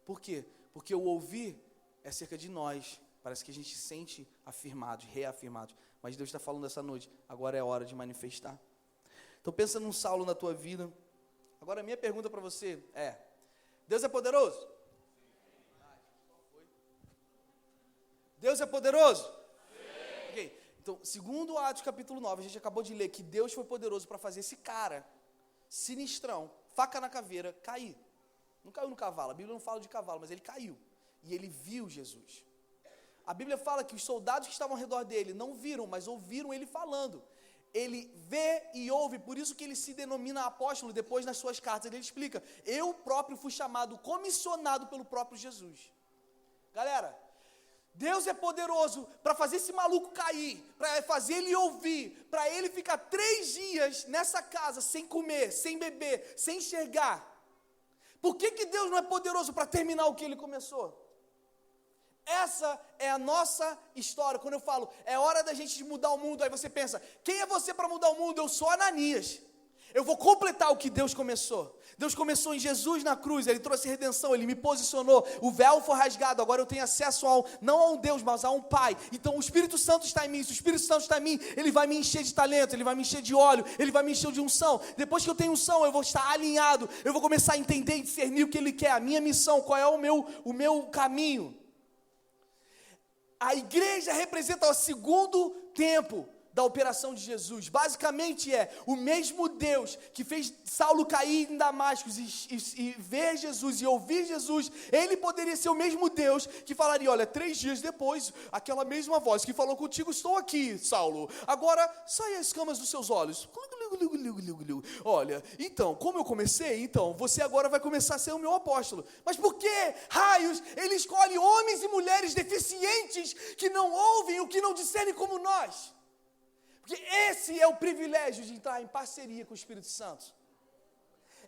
Por quê? Porque o ouvir é cerca de nós, parece que a gente se sente afirmados, reafirmados. Mas Deus está falando essa noite, agora é hora de manifestar. Então pensa num Saulo na tua vida. Agora a minha pergunta para você é, Deus é poderoso? Deus é poderoso? Sim. Okay. Então, segundo Atos capítulo 9, a gente acabou de ler que Deus foi poderoso para fazer esse cara, sinistrão, faca na caveira, cair. Não caiu no cavalo, a Bíblia não fala de cavalo, mas ele caiu. E ele viu Jesus. A Bíblia fala que os soldados que estavam ao redor dele não viram, mas ouviram ele falando. Ele vê e ouve, por isso que ele se denomina apóstolo. Depois nas suas cartas ele explica, eu próprio fui chamado, comissionado pelo próprio Jesus. Galera, Deus é poderoso para fazer esse maluco cair, para fazer ele ouvir, para ele ficar 3 dias nessa casa sem comer, sem beber, sem enxergar. Por que Deus não é poderoso para terminar o que ele começou? Essa é a nossa história. Quando eu falo, é hora da gente mudar o mundo, aí você pensa, quem é você para mudar o mundo? Eu sou Ananias. Eu vou completar o que Deus começou. Deus começou em Jesus na cruz, Ele trouxe redenção, Ele me posicionou, o véu foi rasgado, agora eu tenho acesso não a um Deus, mas a um Pai. Então o Espírito Santo está em mim, se o Espírito Santo está em mim, Ele vai me encher de talento, Ele vai me encher de óleo, Ele vai me encher de unção. Depois que eu tenho unção, eu vou estar alinhado, eu vou começar a entender e discernir o que Ele quer, a minha missão, qual é o meu caminho. A igreja representa o segundo tempo da operação de Jesus. Basicamente é o mesmo Deus que fez Saulo cair em Damasco e ver Jesus e ouvir Jesus. Ele poderia ser o mesmo Deus que falaria, olha, 3 dias depois, aquela mesma voz que falou contigo, estou aqui, Saulo. Agora, sai as escamas dos seus olhos. Olha, então, como eu comecei, então, você agora vai começar a ser o meu apóstolo. Mas por que, raios, ele escolhe homens e mulheres deficientes que não ouvem o que não discernem como nós? Porque esse é o privilégio de entrar em parceria com o Espírito Santo.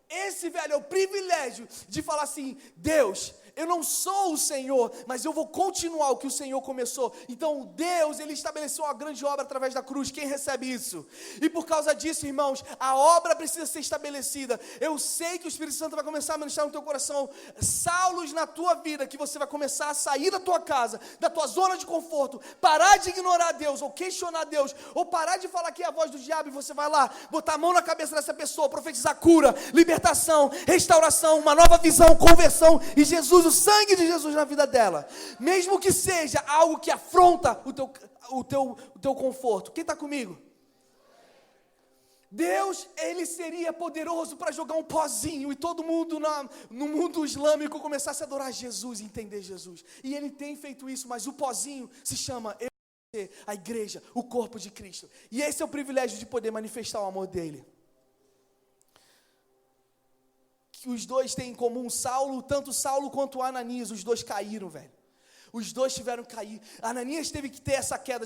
Esse, velho, é o privilégio de falar assim: Deus, eu não sou o Senhor, mas eu vou continuar o que o Senhor começou. Então Deus, Ele estabeleceu uma grande obra através da cruz. Quem recebe isso? E por causa disso, irmãos, a obra precisa ser estabelecida. Eu sei que o Espírito Santo vai começar a ministrar no teu coração saulos na tua vida, que você vai começar a sair da tua casa, da tua zona de conforto, parar de ignorar Deus, ou questionar Deus, ou parar de falar que é a voz do diabo, e você vai lá, botar a mão na cabeça dessa pessoa, profetizar cura, libertação, restauração, uma nova visão, conversão, e Jesus, o sangue de Jesus na vida dela, mesmo que seja algo que afronta o teu conforto. Quem está comigo? Deus, Ele seria poderoso para jogar um pozinho e todo mundo no mundo islâmico começasse a adorar Jesus e entender Jesus. E Ele tem feito isso, mas o pozinho se chama a igreja, o corpo de Cristo. E esse é o privilégio de poder manifestar o amor dEle. Os dois têm em comum Saulo, tanto Saulo quanto Ananias, os dois caíram, velho. Os dois tiveram que cair. Ananias teve que ter essa queda,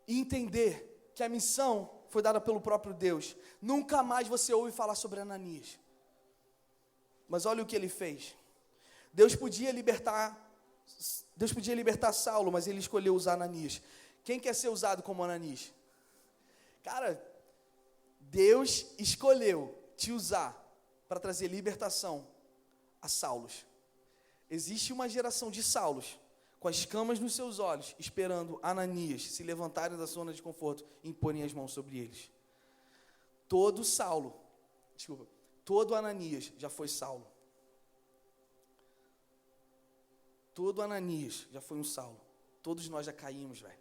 e entender que a missão foi dada pelo próprio Deus. Nunca mais você ouve falar sobre Ananias. Mas olha o que ele fez. Deus podia libertar Saulo, mas ele escolheu usar Ananias. Quem quer ser usado como Ananias? Cara, Deus escolheu te usar para trazer libertação a Saulos. Existe uma geração de Saulos, com as escamas nos seus olhos, esperando Ananias se levantarem da zona de conforto e imporem as mãos sobre eles. Todo Ananias já foi Saulo. Todo Ananias já foi um Saulo. Todos nós já caímos, velho.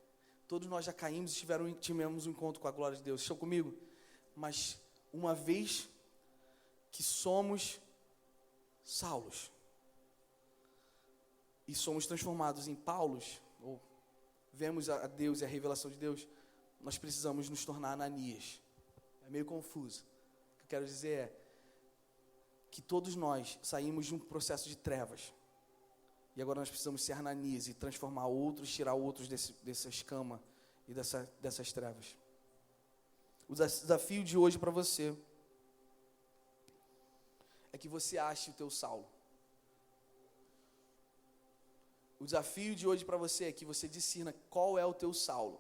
Todos nós já caímos e tivemos um encontro com a glória de Deus. Estão comigo? Mas uma vez que somos Saulos e somos transformados em Paulos, ou vemos a Deus e a revelação de Deus, nós precisamos nos tornar Ananias. É meio confuso. O que eu quero dizer é que todos nós saímos de um processo de trevas e agora nós precisamos ser Ananias e transformar outros, tirar outros dessa escama e dessas trevas. O desafio de hoje para você é que você ache o teu Saulo. O desafio de hoje para você é que você discirna qual é o teu Saulo.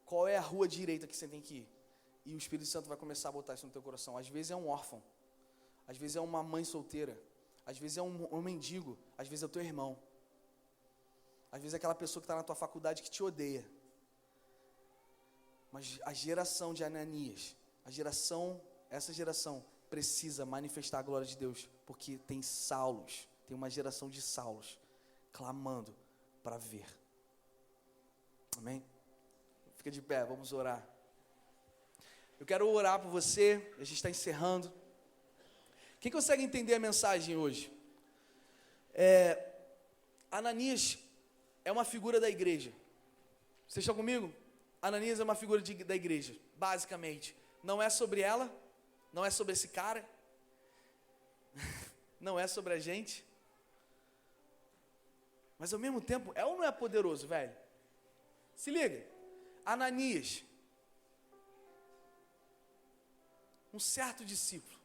Qual é a rua direita que você tem que ir. E o Espírito Santo vai começar a botar isso no teu coração. Às vezes é um órfão. Às vezes é uma mãe solteira. Às vezes é um mendigo. Às vezes é o teu irmão. Às vezes é aquela pessoa que está na tua faculdade que te odeia. Mas a geração de Ananias, essa geração precisa manifestar a glória de Deus, porque tem Saulos, tem uma geração de Saulos clamando para ver. Amém? Fica de pé, vamos orar. Eu quero orar por você, a gente está encerrando. Quem consegue entender a mensagem hoje? Ananias é uma figura da igreja. Vocês estão comigo? Ananias é uma figura da igreja, basicamente. Não é sobre ela, não é sobre esse cara, não é sobre a gente, mas ao mesmo tempo, é ou não é poderoso, velho? Se liga, Ananias, um certo discípulo,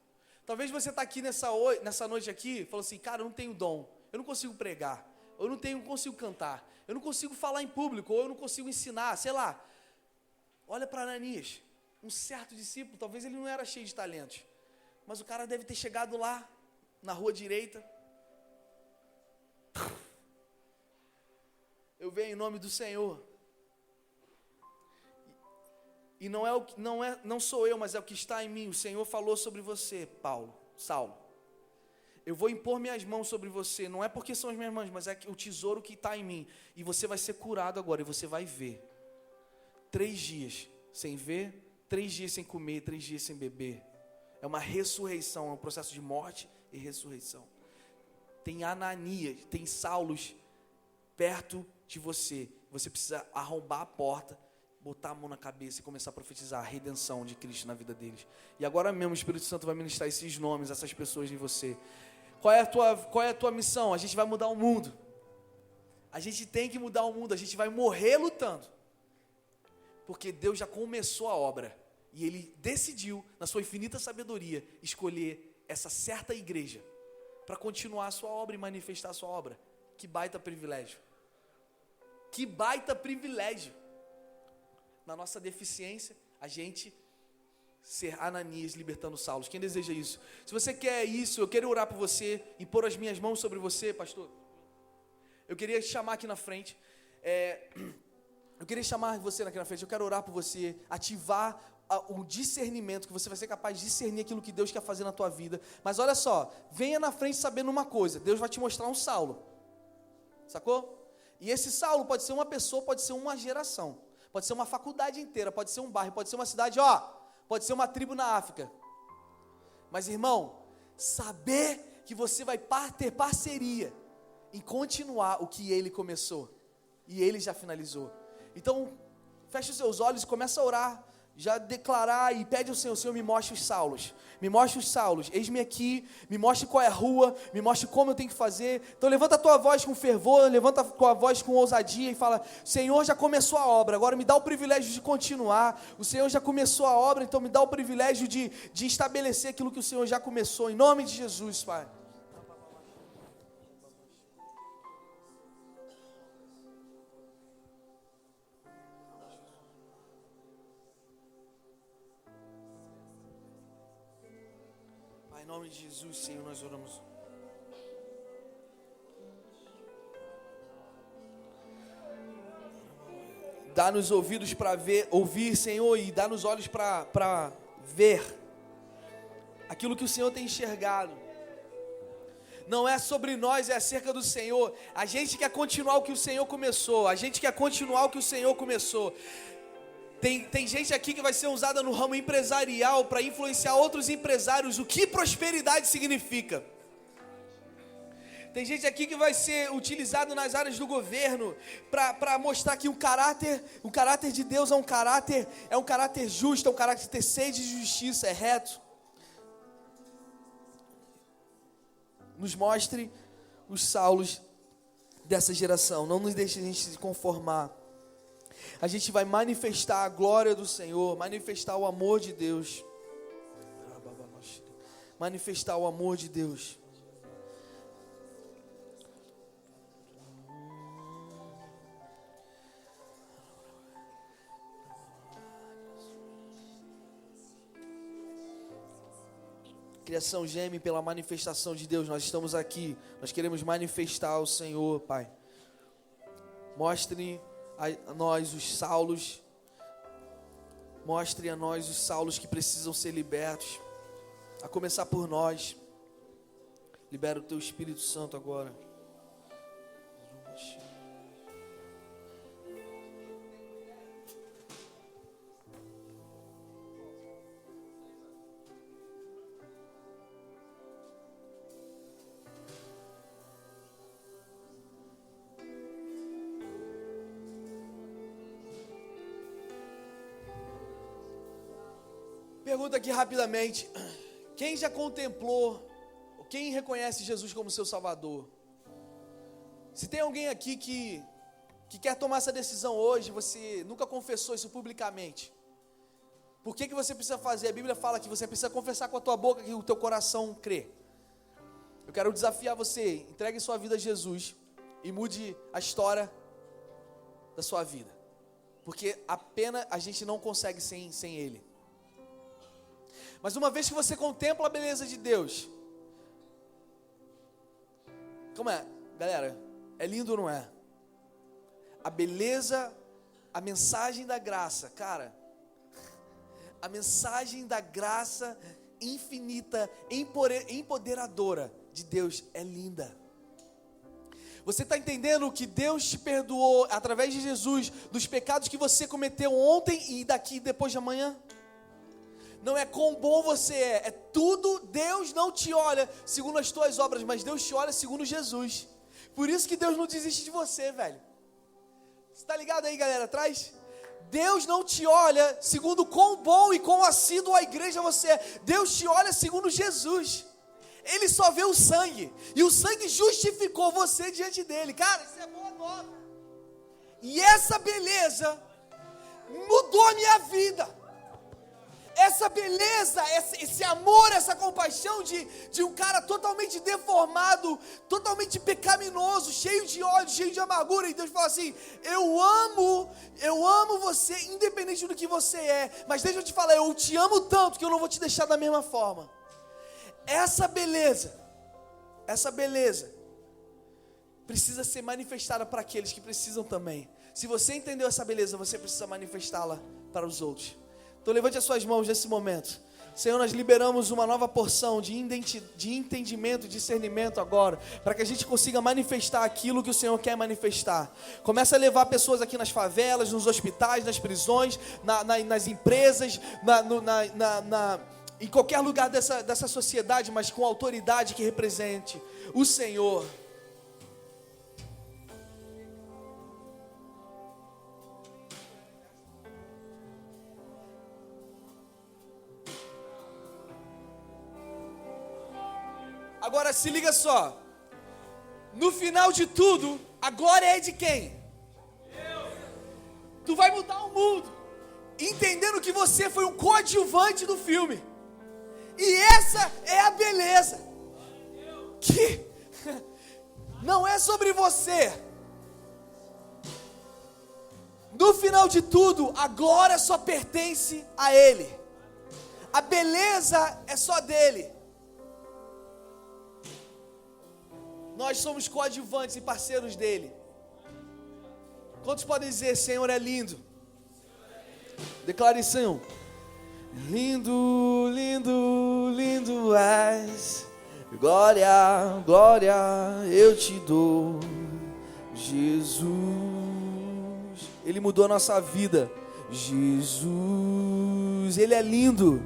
talvez você está aqui nessa noite aqui, falou assim, cara, eu não tenho dom, eu não consigo pregar, eu não consigo cantar, eu não consigo falar em público, ou eu não consigo ensinar, sei lá. Olha para Ananias, um certo discípulo, talvez ele não era cheio de talentos, mas o cara deve ter chegado lá, na rua direita, eu venho em nome do Senhor, e não sou eu, mas é o que está em mim, o Senhor falou sobre você, Saulo, eu vou impor minhas mãos sobre você, não é porque são as minhas mãos, mas é o tesouro que está em mim, e você vai ser curado agora, e você vai ver, 3 dias sem ver, 3 dias sem comer, 3 dias sem beber. É uma ressurreição, é um processo de morte e ressurreição. Tem Ananias, tem Saulos perto de você. Você precisa arrombar a porta, botar a mão na cabeça e começar a profetizar a redenção de Cristo na vida deles. E agora mesmo o Espírito Santo vai ministrar esses nomes, essas pessoas em você. Qual é a tua missão? A gente vai mudar o mundo. A gente tem que mudar o mundo, a gente vai morrer lutando. Porque Deus já começou a obra. E ele decidiu, na sua infinita sabedoria, escolher essa certa igreja para continuar a sua obra e manifestar a sua obra. Que baita privilégio. Que baita privilégio. Na nossa deficiência, a gente ser Ananias libertando Saulo. Quem deseja isso? Se você quer isso, eu quero orar por você e pôr as minhas mãos sobre você, pastor. Eu queria te chamar aqui na frente. Eu queria chamar você aqui na frente. Eu quero orar por você, ativar o discernimento, que você vai ser capaz de discernir aquilo que Deus quer fazer na tua vida. Mas olha só, venha na frente sabendo uma coisa: Deus vai te mostrar um Saulo. Sacou? E esse Saulo pode ser uma pessoa, pode ser uma geração, pode ser uma faculdade inteira, pode ser um bairro, pode ser uma cidade, pode ser uma tribo na África. Mas, irmão, saber que você vai ter parceria em continuar o que ele começou e ele já finalizou. Então, fecha os seus olhos e começa a orar, já declarar e pede ao Senhor: Senhor, me mostre os Saulos, eis-me aqui, me mostre qual é a rua, me mostre como eu tenho que fazer. Então levanta a tua voz com fervor, levanta a tua voz com ousadia e fala: Senhor, já começou a obra, agora me dá o privilégio de continuar. O Senhor já começou a obra, então me dá o privilégio de estabelecer aquilo que o Senhor já começou, em nome de Jesus, Pai. Em nome de Jesus, Senhor, nós oramos. Dá-nos ouvidos para ouvir, Senhor, e dá-nos olhos para ver aquilo que o Senhor tem enxergado. Não é sobre nós, é acerca do Senhor. A gente quer continuar o que o Senhor começou. Tem gente aqui que vai ser usada no ramo empresarial para influenciar outros empresários o que prosperidade significa. Tem gente aqui que vai ser utilizado nas áreas do governo para mostrar que o caráter de Deus é um caráter justo, é um caráter de ter sede de justiça, é reto. Nos mostre os Saulos dessa geração, não nos deixe a gente se conformar. A gente vai manifestar a glória do Senhor, manifestar o amor de Deus. Manifestar o amor de Deus. Criação geme pela manifestação de Deus. Nós estamos aqui, nós queremos manifestar o Senhor, Pai. Mostre a nós os Saulos, mostre a nós os Saulos que precisam ser libertos, a começar por nós. Libera o teu Espírito Santo agora. Pergunta aqui rapidamente: quem já contemplou, quem reconhece Jesus como seu Salvador? Se tem alguém aqui que quer tomar essa decisão hoje, você nunca confessou isso publicamente, por que você precisa fazer? A Bíblia fala que você precisa confessar com a tua boca que o teu coração crê. Eu quero desafiar você: entregue sua vida a Jesus e mude a história da sua vida, porque apenas a gente não consegue sem Ele. Mas uma vez que você contempla a beleza de Deus, como é, galera? É lindo ou não é? A beleza, a mensagem da graça, cara. A mensagem da graça infinita, empoderadora de Deus é linda. Você está entendendo que Deus te perdoou através de Jesus dos pecados que você cometeu ontem e depois de amanhã? Não é quão bom você é tudo. Deus não te olha segundo as tuas obras, mas Deus te olha segundo Jesus. Por isso que Deus não desiste de você, velho. Você está ligado aí, galera, atrás? Deus não te olha segundo quão bom e quão assíduo à igreja você é. Deus te olha segundo Jesus. Ele só vê o sangue, e o sangue justificou você diante dele. Cara, isso é boa nova. E essa beleza mudou a minha vida. essa beleza, esse amor, essa compaixão de um cara totalmente deformado, totalmente pecaminoso, cheio de ódio, cheio de amargura. E Deus fala assim: eu amo você independente do que você é, mas deixa eu te falar, eu te amo tanto que eu não vou te deixar da mesma forma. Essa beleza precisa ser manifestada para aqueles que precisam também. Se você entendeu essa beleza, você precisa manifestá-la para os outros. Então levante as suas mãos nesse momento. Senhor, nós liberamos uma nova porção de entendimento, discernimento agora, para que a gente consiga manifestar aquilo que o Senhor quer manifestar. Começa a levar pessoas aqui nas favelas, nos hospitais, nas prisões, nas empresas, em qualquer lugar dessa sociedade, mas com autoridade que represente o Senhor. Agora se liga só, no final de tudo, a glória é de quem? Deus. Tu vai mudar o mundo, entendendo que você foi um coadjuvante do filme, e essa é a beleza, que não é sobre você. No final de tudo, a glória só pertence a Ele, a beleza é só dele. Nós somos coadjuvantes e parceiros dele. Quantos podem dizer: Senhor é lindo? Declare, Senhor: lindo, lindo, lindo és. Glória, glória eu te dou, Jesus. Ele mudou a nossa vida. Jesus, Ele é lindo.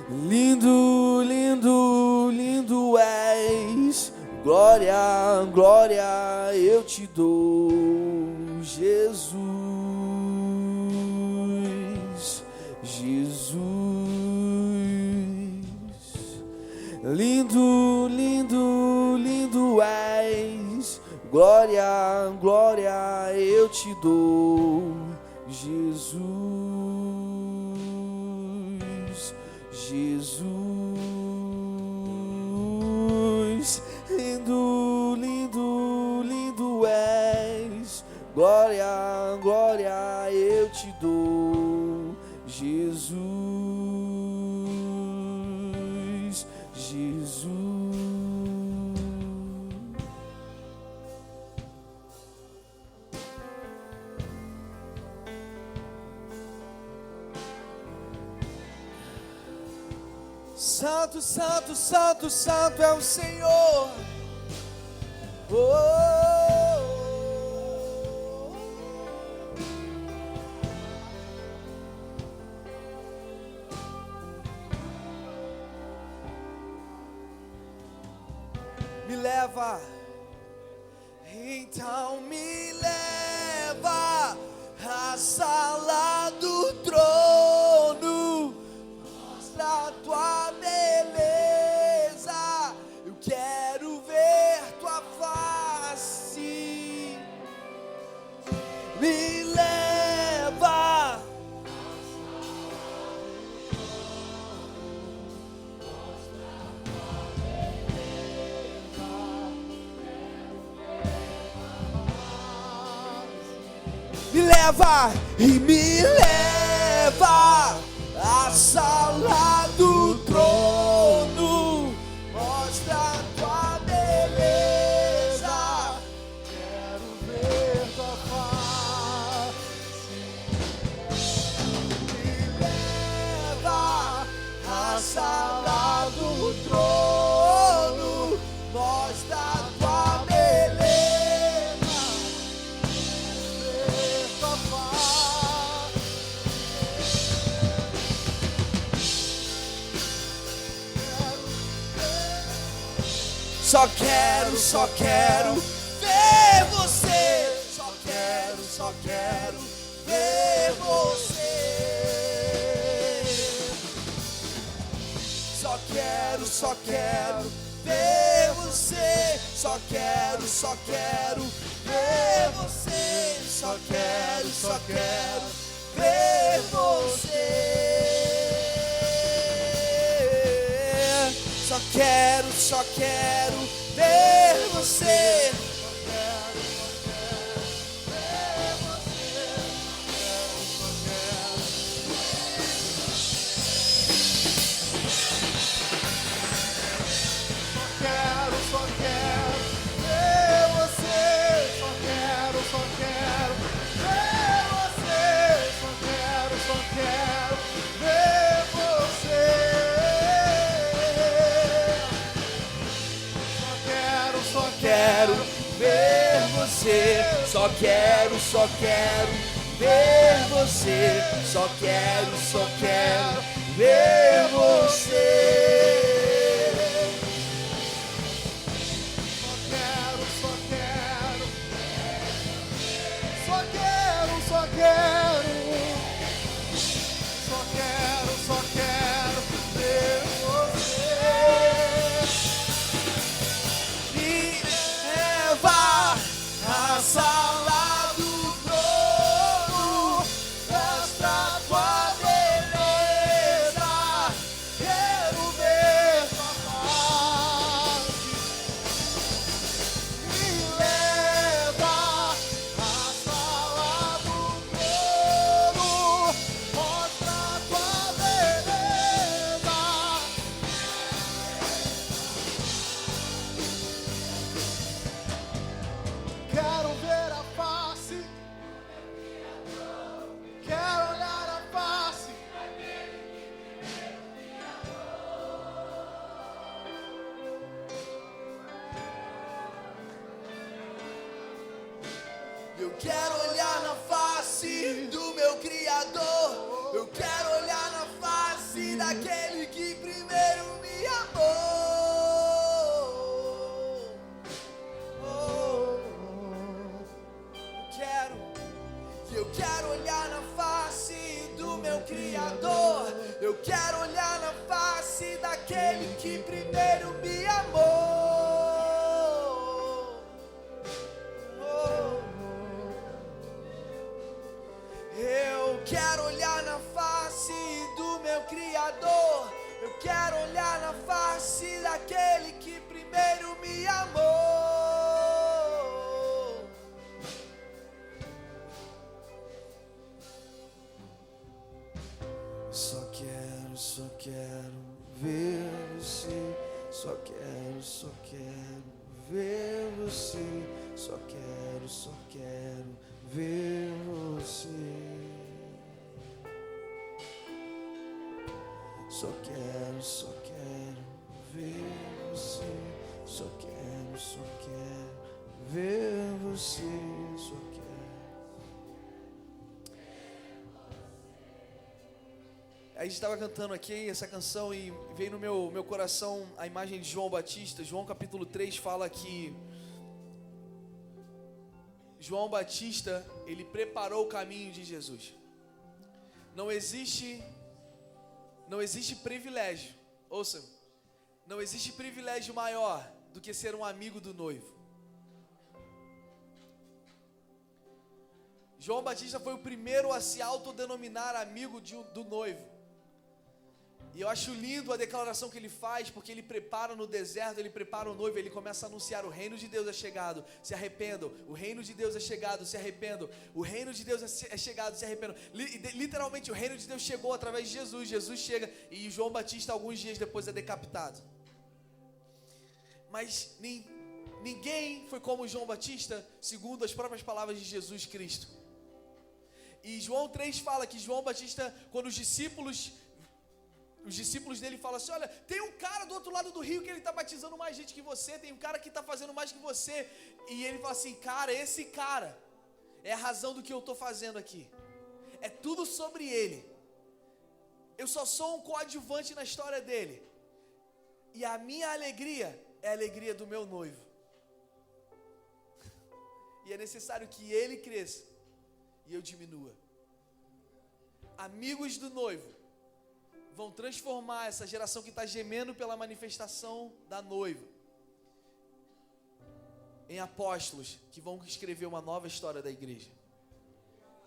Lindo, lindo, lindo és. Glória, glória eu te dou, Jesus, Jesus. Lindo, lindo, lindo és. Glória, glória eu te dou, Jesus, Jesus. Lindo, lindo, lindo és. Glória, glória eu te dou, Jesus, Jesus. Santo, santo, santo, santo é o Senhor. Me leva, então me leva à sala do trono, mostra a tua beleza, eu quero ver tua face. Me leva, me leva e me leva à sala do trono, mostra a tua beleza, quero ver tua face. Me leva à sala do trono, mostra a tua beleza, ver tua face. Só quero ver você. Só quero ver você. Só quero ver você. Só quero ver você. Só quero ver você. só quero ver você. Só quero ver você. Só quero ver você. Só quero ver você. Me leva à sala do trono, mostra tua beleza. Quero ver tua face. Me leva à sala do trono, mostra tua beleza. Quero ver a face, quero olhar a face. Eu quero olhar na face do meu Criador. Eu quero olhar na face daquele que primeiro me amou. Eu quero olhar na face do meu Criador. Eu quero olhar na face daquele que primeiro me amou. Eu quero olhar na face do meu Criador. Eu quero olhar na face daquele que primeiro me amou. Só quero ver você. Só quero ver você. Só quero ver você. Só quero ver você. Só quero ver você. Só quero. A gente estava cantando aqui essa canção e veio no meu coração a imagem de João Batista. João capítulo 3 fala que João Batista, ele preparou o caminho de Jesus. Não existe privilégio, ouça, não existe privilégio maior do que ser um amigo do noivo. João Batista foi o primeiro a se autodenominar amigo do noivo. E eu acho lindo a declaração que ele faz, porque ele prepara no deserto, ele prepara o noivo, ele começa a anunciar: o reino de Deus é chegado, se arrependam. O reino de Deus é chegado, se arrependam. O reino de Deus é chegado, se arrependam. Literalmente o reino de Deus chegou através de Jesus. Jesus chega e João Batista alguns dias depois é decapitado. Mas ninguém foi como João Batista, segundo as próprias palavras de Jesus Cristo. E João 3 fala que João Batista, quando os discípulos dele falam assim: olha, tem um cara do outro lado do rio que ele está batizando mais gente que você, tem um cara que está fazendo mais que você. E ele fala assim: cara, esse cara é a razão do que eu estou fazendo aqui. É tudo sobre ele. Eu só sou um coadjuvante na história dele. E a minha alegria é a alegria do meu noivo. E é necessário que ele cresça e eu diminua. Amigos do noivo vão transformar essa geração que está gemendo pela manifestação da noiva em apóstolos que vão escrever uma nova história da igreja.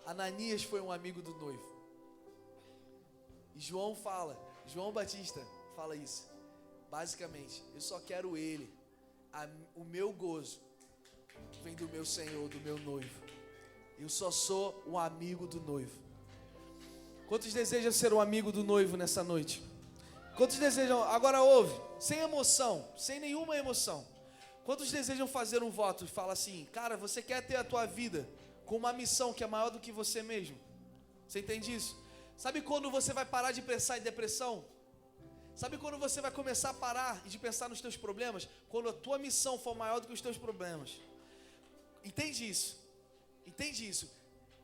Ananias foi um amigo do noivo. E João Batista fala isso. Basicamente, eu só quero Ele. O meu gozo vem do meu Senhor, do meu noivo. Eu só sou um amigo do noivo. Quantos desejam ser um amigo do noivo nessa noite? Quantos desejam, agora ouve, sem emoção, sem nenhuma emoção. Quantos desejam fazer um voto e fala assim, cara, você quer ter a tua vida com uma missão que é maior do que você mesmo? Você entende isso? Sabe quando você vai parar de pensar em depressão? Sabe quando você vai começar a parar de pensar nos teus problemas? Quando a tua missão for maior do que os teus problemas. Entende isso? Entende isso?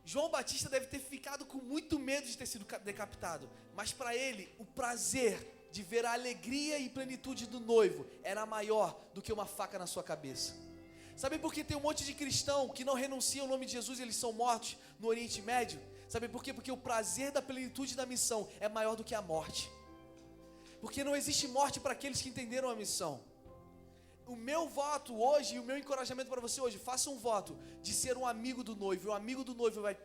João Batista deve ter ficado com muito medo de ter sido decapitado. Mas para ele, o prazer de ver a alegria e plenitude do noivo era maior do que uma faca na sua cabeça. Sabe por que tem um monte de cristão que não renuncia ao nome de Jesus e eles são mortos no Oriente Médio? Sabe por quê? Porque o prazer da plenitude da missão é maior do que a morte. Porque não existe morte para aqueles que entenderam a missão. O meu voto hoje e o meu encorajamento para você hoje, faça um voto de ser um amigo do noivo. E o amigo do noivo vai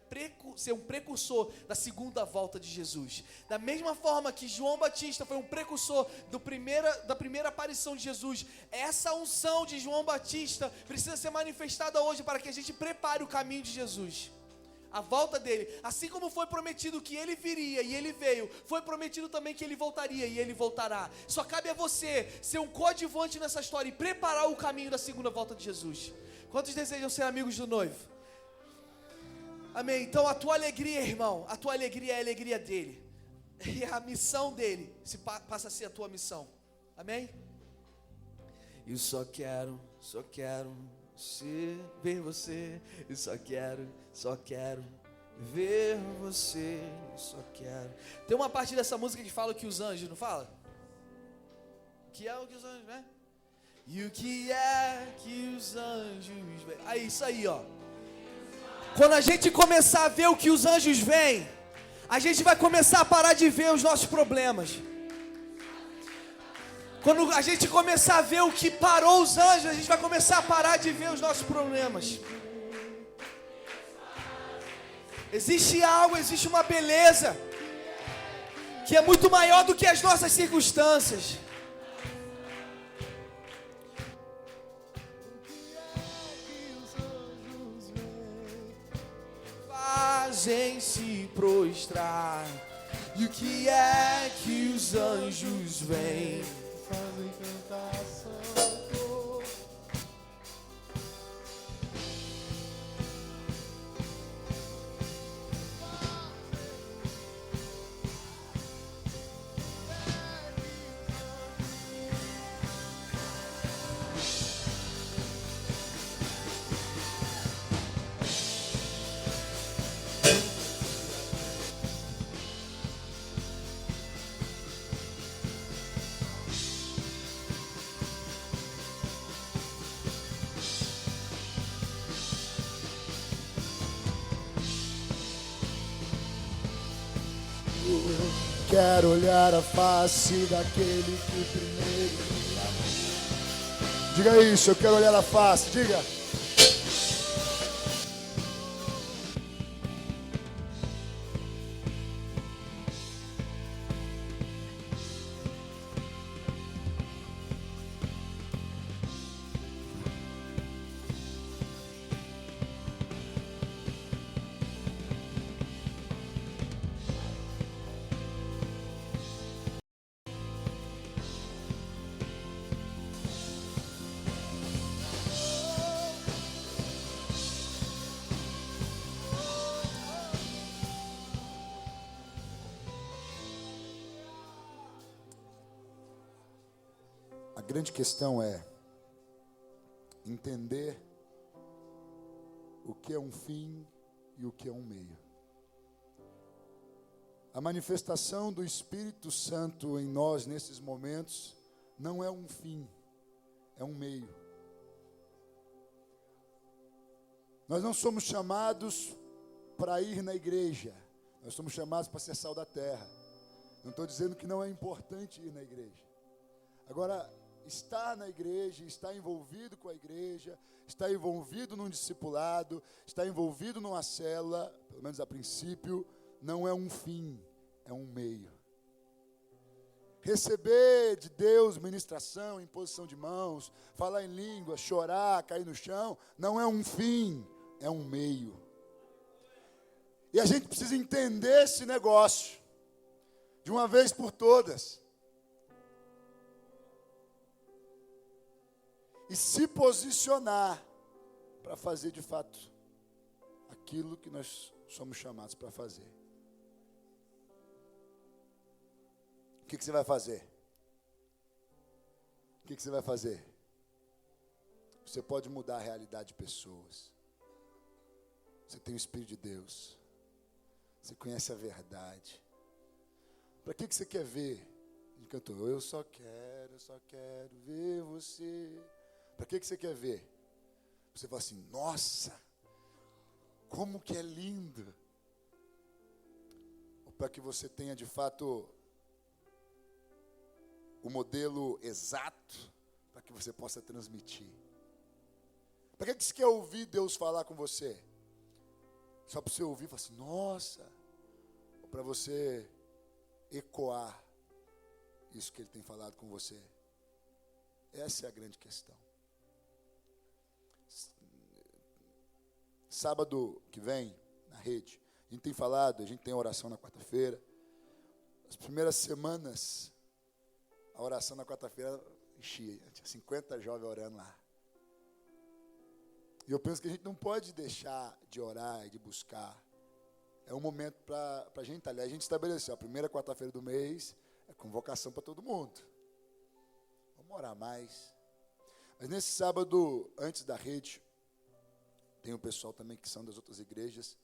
ser um precursor da segunda volta de Jesus. Da mesma forma que João Batista foi um precursor da primeira aparição de Jesus, essa unção de João Batista precisa ser manifestada hoje para que a gente prepare o caminho de Jesus. A volta dele, assim como foi prometido que ele viria e ele veio, foi prometido também que ele voltaria e ele voltará. Só cabe a você ser um coadjuvante nessa história e preparar o caminho da segunda volta de Jesus. Quantos desejam ser amigos do noivo? Amém. Então a tua alegria, irmão, a tua alegria é a alegria dele. E a missão dele passa a ser a tua missão. Amém? Eu só quero ver você, eu só quero ver você, eu só quero. Tem uma parte dessa música que fala que os anjos, não fala? Que é o que os anjos, né? E o que é que os anjos veem? Aí, isso aí, ó. Quando a gente começar a ver o que os anjos veem, a gente vai começar a parar de ver os nossos problemas. Quando a gente começar a ver o que parou os anjos, a gente vai começar a parar de ver os nossos problemas. Existe algo, existe uma beleza que é muito maior do que as nossas circunstâncias. Fazem se prostrar. E o que é que os anjos veem? Fazem cantar santo. Quero olhar a face daquele que primeiro me amou. Diga isso, eu quero olhar a face, diga. A grande questão é entender o que é um fim e o que é um meio. A manifestação do Espírito Santo em nós nesses momentos não é um fim, é um meio. Nós não somos chamados para ir na igreja, nós somos chamados para ser sal da terra. Não estou dizendo que não é importante ir na igreja. Agora, estar na igreja, estar envolvido com a igreja, estar envolvido num discipulado, estar envolvido numa célula, pelo menos a princípio, não é um fim, é um meio. Receber de Deus ministração, imposição de mãos, falar em língua, chorar, cair no chão, não é um fim, é um meio. E a gente precisa entender esse negócio, de uma vez por todas. E se posicionar para fazer de fato aquilo que nós somos chamados para fazer. O que você vai fazer? O que você vai fazer? Você pode mudar a realidade de pessoas. Você tem o Espírito de Deus. Você conhece a verdade. Para que você quer ver? Ele cantou, eu só quero ver você. Para que você quer ver? Você fala assim, nossa, como que é lindo. Ou para que você tenha de fato o modelo exato para que você possa transmitir. Para que você quer ouvir Deus falar com você? Só para você ouvir e falar assim, nossa. Ou para você ecoar isso que Ele tem falado com você. Essa é a grande questão. Sábado que vem, na rede, a gente tem falado, a gente tem oração na quarta-feira. As primeiras semanas, a oração na quarta-feira enchia, tinha 50 jovens orando lá. E eu penso que a gente não pode deixar de orar e de buscar. É um momento para a gente, aliás, a gente estabeleceu, a primeira quarta-feira do mês, é convocação para todo mundo. Vamos orar mais. Mas nesse sábado, antes da rede, tem o pessoal também que são das outras igrejas,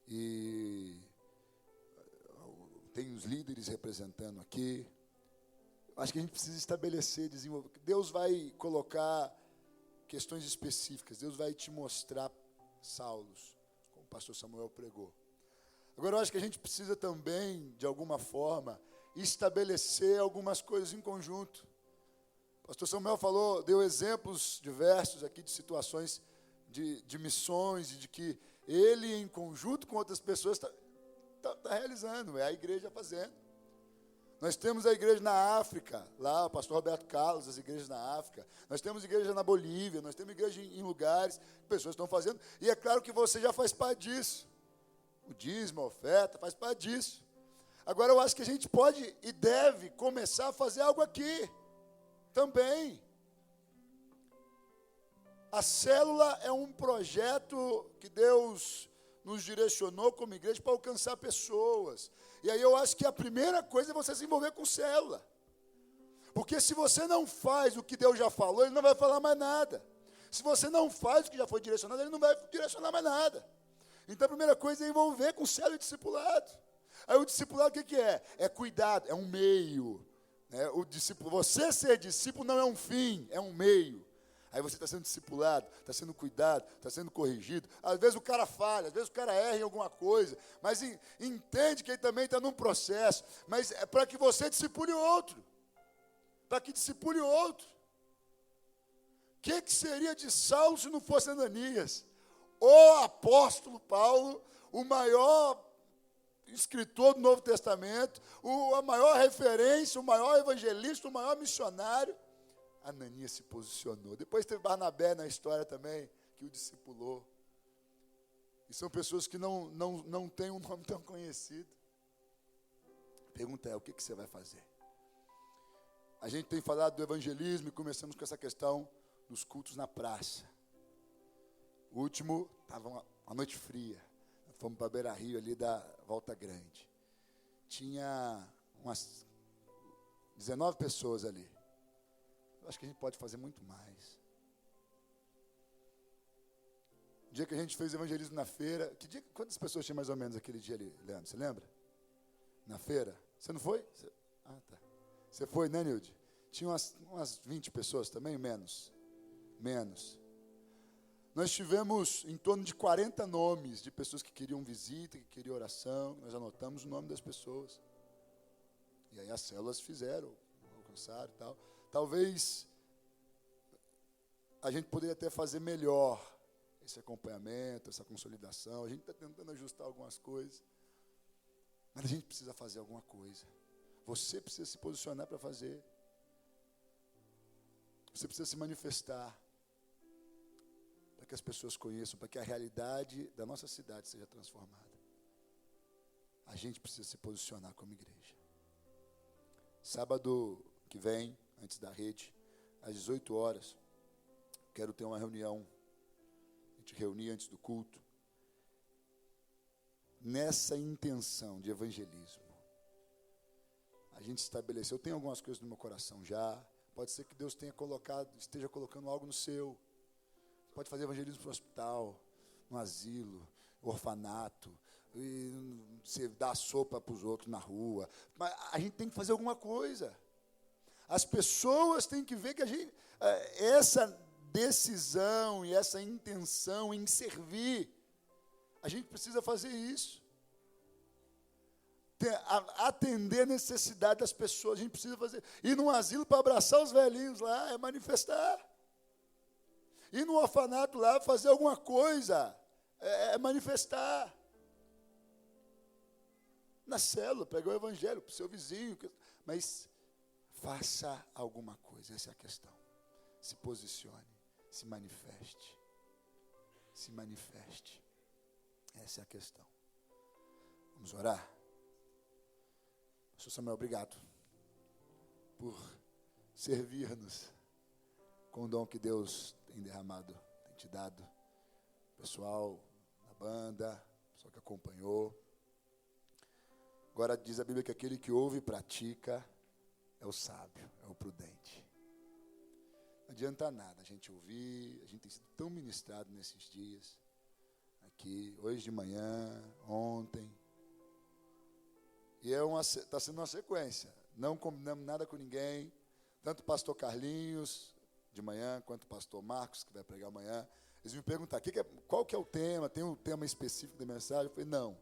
e tem os líderes representando aqui. Acho que a gente precisa estabelecer, desenvolver. Deus vai colocar questões específicas. Deus vai te mostrar Saulos, como o pastor Samuel pregou. Agora, eu acho que a gente precisa também, de alguma forma, estabelecer algumas coisas em conjunto. O pastor Samuel falou, deu exemplos diversos aqui de situações de missões e de que ele, em conjunto com outras pessoas, está realizando, é a igreja fazendo. Nós temos a igreja na África, lá o pastor Roberto Carlos, as igrejas na África. Nós temos igreja na Bolívia, nós temos igreja em lugares que pessoas estão fazendo. E é claro que você já faz parte disso. O dízimo, a oferta, faz parte disso. Agora eu acho que a gente pode e deve começar a fazer algo aqui também. A célula é um projeto que Deus nos direcionou como igreja para alcançar pessoas. E aí eu acho que a primeira coisa é você se envolver com célula. Porque se você não faz o que Deus já falou, Ele não vai falar mais nada. Se você não faz o que já foi direcionado, Ele não vai direcionar mais nada. Então a primeira coisa é envolver com célula e discipulado. Aí o discipulado o que é? É cuidado, é um meio. O discípulo, você ser discípulo não é um fim, é um meio. Aí você está sendo discipulado, está sendo cuidado, está sendo corrigido. Às vezes o cara falha, às vezes o cara erra em alguma coisa, mas entende que ele também está num processo. Mas é para que você discipule o outro. Para que discipule o outro. O que seria de Saulo se não fosse Ananias? O apóstolo Paulo, o maior escritor do Novo Testamento, a maior referência, o maior evangelista, o maior missionário. Ananias se posicionou. Depois teve Barnabé na história também, que o discipulou. E são pessoas que não têm um nome tão conhecido. A pergunta é, o que você vai fazer? A gente tem falado do evangelismo e começamos com essa questão dos cultos na praça. O último, estava uma noite fria. Fomos para Beira Rio, ali da Volta Grande. Tinha umas 19 pessoas ali. Acho que a gente pode fazer muito mais. O dia que a gente fez evangelismo na feira, quantas pessoas tinha mais ou menos aquele dia ali, Leandro? Você lembra? Na feira? Você não foi? Tá. Você foi, né, Nilde? Tinha umas 20 pessoas também, menos. Nós tivemos em torno de 40 nomes de pessoas que queriam visita, que queriam oração. Nós anotamos o nome das pessoas. E aí as células fizeram, alcançaram e tal. Talvez a gente poderia até fazer melhor esse acompanhamento, essa consolidação. A gente está tentando ajustar algumas coisas. Mas a gente precisa fazer alguma coisa. Você precisa se posicionar para fazer. Você precisa se manifestar. Para que as pessoas conheçam, para que a realidade da nossa cidade seja transformada. A gente precisa se posicionar como igreja. Sábado que vem, antes da rede, às 18 horas, quero ter uma reunião. A gente reunir antes do culto. Nessa intenção de evangelismo. A gente estabeleceu, eu tenho algumas coisas no meu coração já. Pode ser que Deus esteja colocando algo no seu. Pode fazer evangelismo para o hospital, no asilo, orfanato, e você dá sopa para os outros na rua. Mas a gente tem que fazer alguma coisa. As pessoas têm que ver que essa decisão e essa intenção em servir, a gente precisa fazer isso. Atender a necessidade das pessoas, a gente precisa fazer. Ir num asilo para abraçar os velhinhos lá, é manifestar. Ir no orfanato lá, fazer alguma coisa, é manifestar. Na célula, pregar o evangelho para o seu vizinho. Mas faça alguma coisa, essa é a questão. Se posicione, se manifeste. Se manifeste. Essa é a questão. Vamos orar? Pastor Samuel, obrigado por servir-nos com o dom que Deus tem derramado, tem te dado. Pessoal da banda, pessoal que acompanhou. Agora diz a Bíblia que aquele que ouve e pratica é o sábio, é o prudente. Não adianta nada a gente ouvir, a gente tem sido tão ministrado nesses dias, aqui, hoje de manhã, ontem. E está sendo uma sequência. Não combinamos nada com ninguém. Tanto o pastor Carlinhos, de manhã, quanto o pastor Marcos, que vai pregar amanhã. Eles me perguntaram, qual que é o tema? Tem um tema específico da mensagem? Eu falei, não.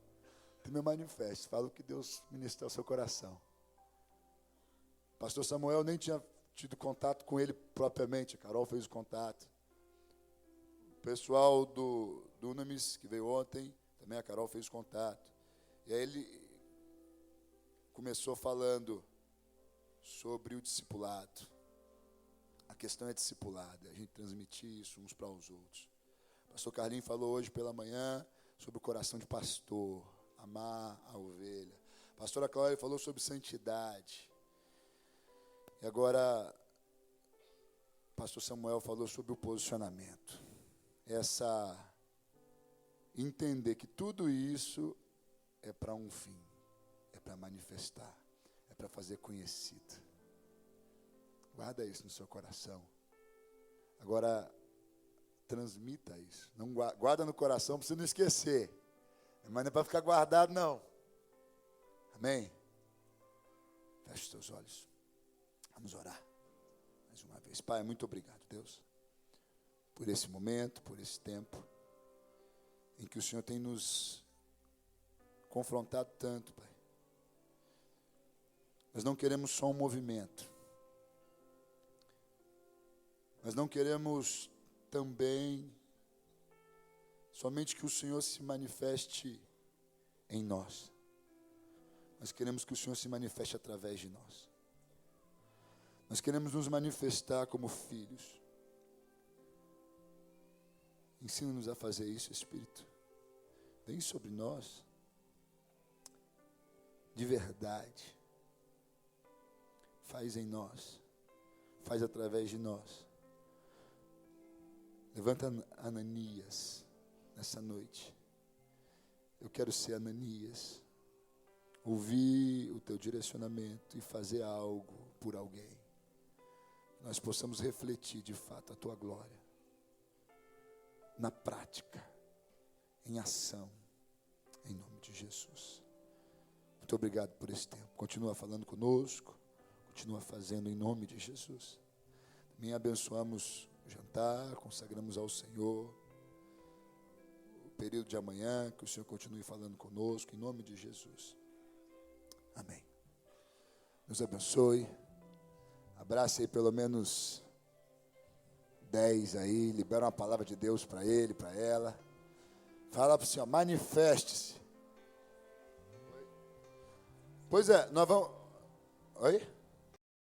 Tem meu manifesto. Fala o que Deus ministrou ao seu coração. O pastor Samuel nem tinha tido contato com ele propriamente. A Carol fez o contato. O pessoal do Unamis, que veio ontem, também a Carol fez contato. E aí ele começou falando sobre o discipulado. A questão é discipulado, a gente transmitir isso uns para os outros. O pastor Carlinhos falou hoje pela manhã sobre o coração de pastor, amar a ovelha. A pastora Cláudia falou sobre santidade. E agora, o pastor Samuel falou sobre o posicionamento. Entender que tudo isso é para um fim. Para manifestar, é para fazer conhecido. Guarda isso no seu coração. Agora, transmita isso. Não guarda no coração para você não esquecer. Mas não é para ficar guardado, não. Amém? Feche os teus olhos. Vamos orar. Mais uma vez. Pai, muito obrigado, Deus, por esse momento, por esse tempo, em que o Senhor tem nos confrontado tanto, Pai. Nós não queremos só um movimento. Nós não queremos também somente que o Senhor se manifeste em nós. Nós queremos que o Senhor se manifeste através de nós. Nós queremos nos manifestar como filhos. Ensina-nos a fazer isso, Espírito. Vem sobre nós. De verdade. Faz em nós, faz através de nós. Levanta Ananias nessa noite. Eu quero ser Ananias, ouvir o teu direcionamento e fazer algo por alguém. Nós possamos refletir de fato a tua glória, na prática, em ação, em nome de Jesus. Muito obrigado por esse tempo. Continua falando conosco. Continua fazendo em nome de Jesus. Também abençoamos o jantar, consagramos ao Senhor o período de amanhã, que o Senhor continue falando conosco, em nome de Jesus. Amém. Deus abençoe. Abraça aí pelo menos 10 aí, libera uma palavra de Deus para ele, para ela. Fala para o Senhor, manifeste-se. Pois é, nós Oi?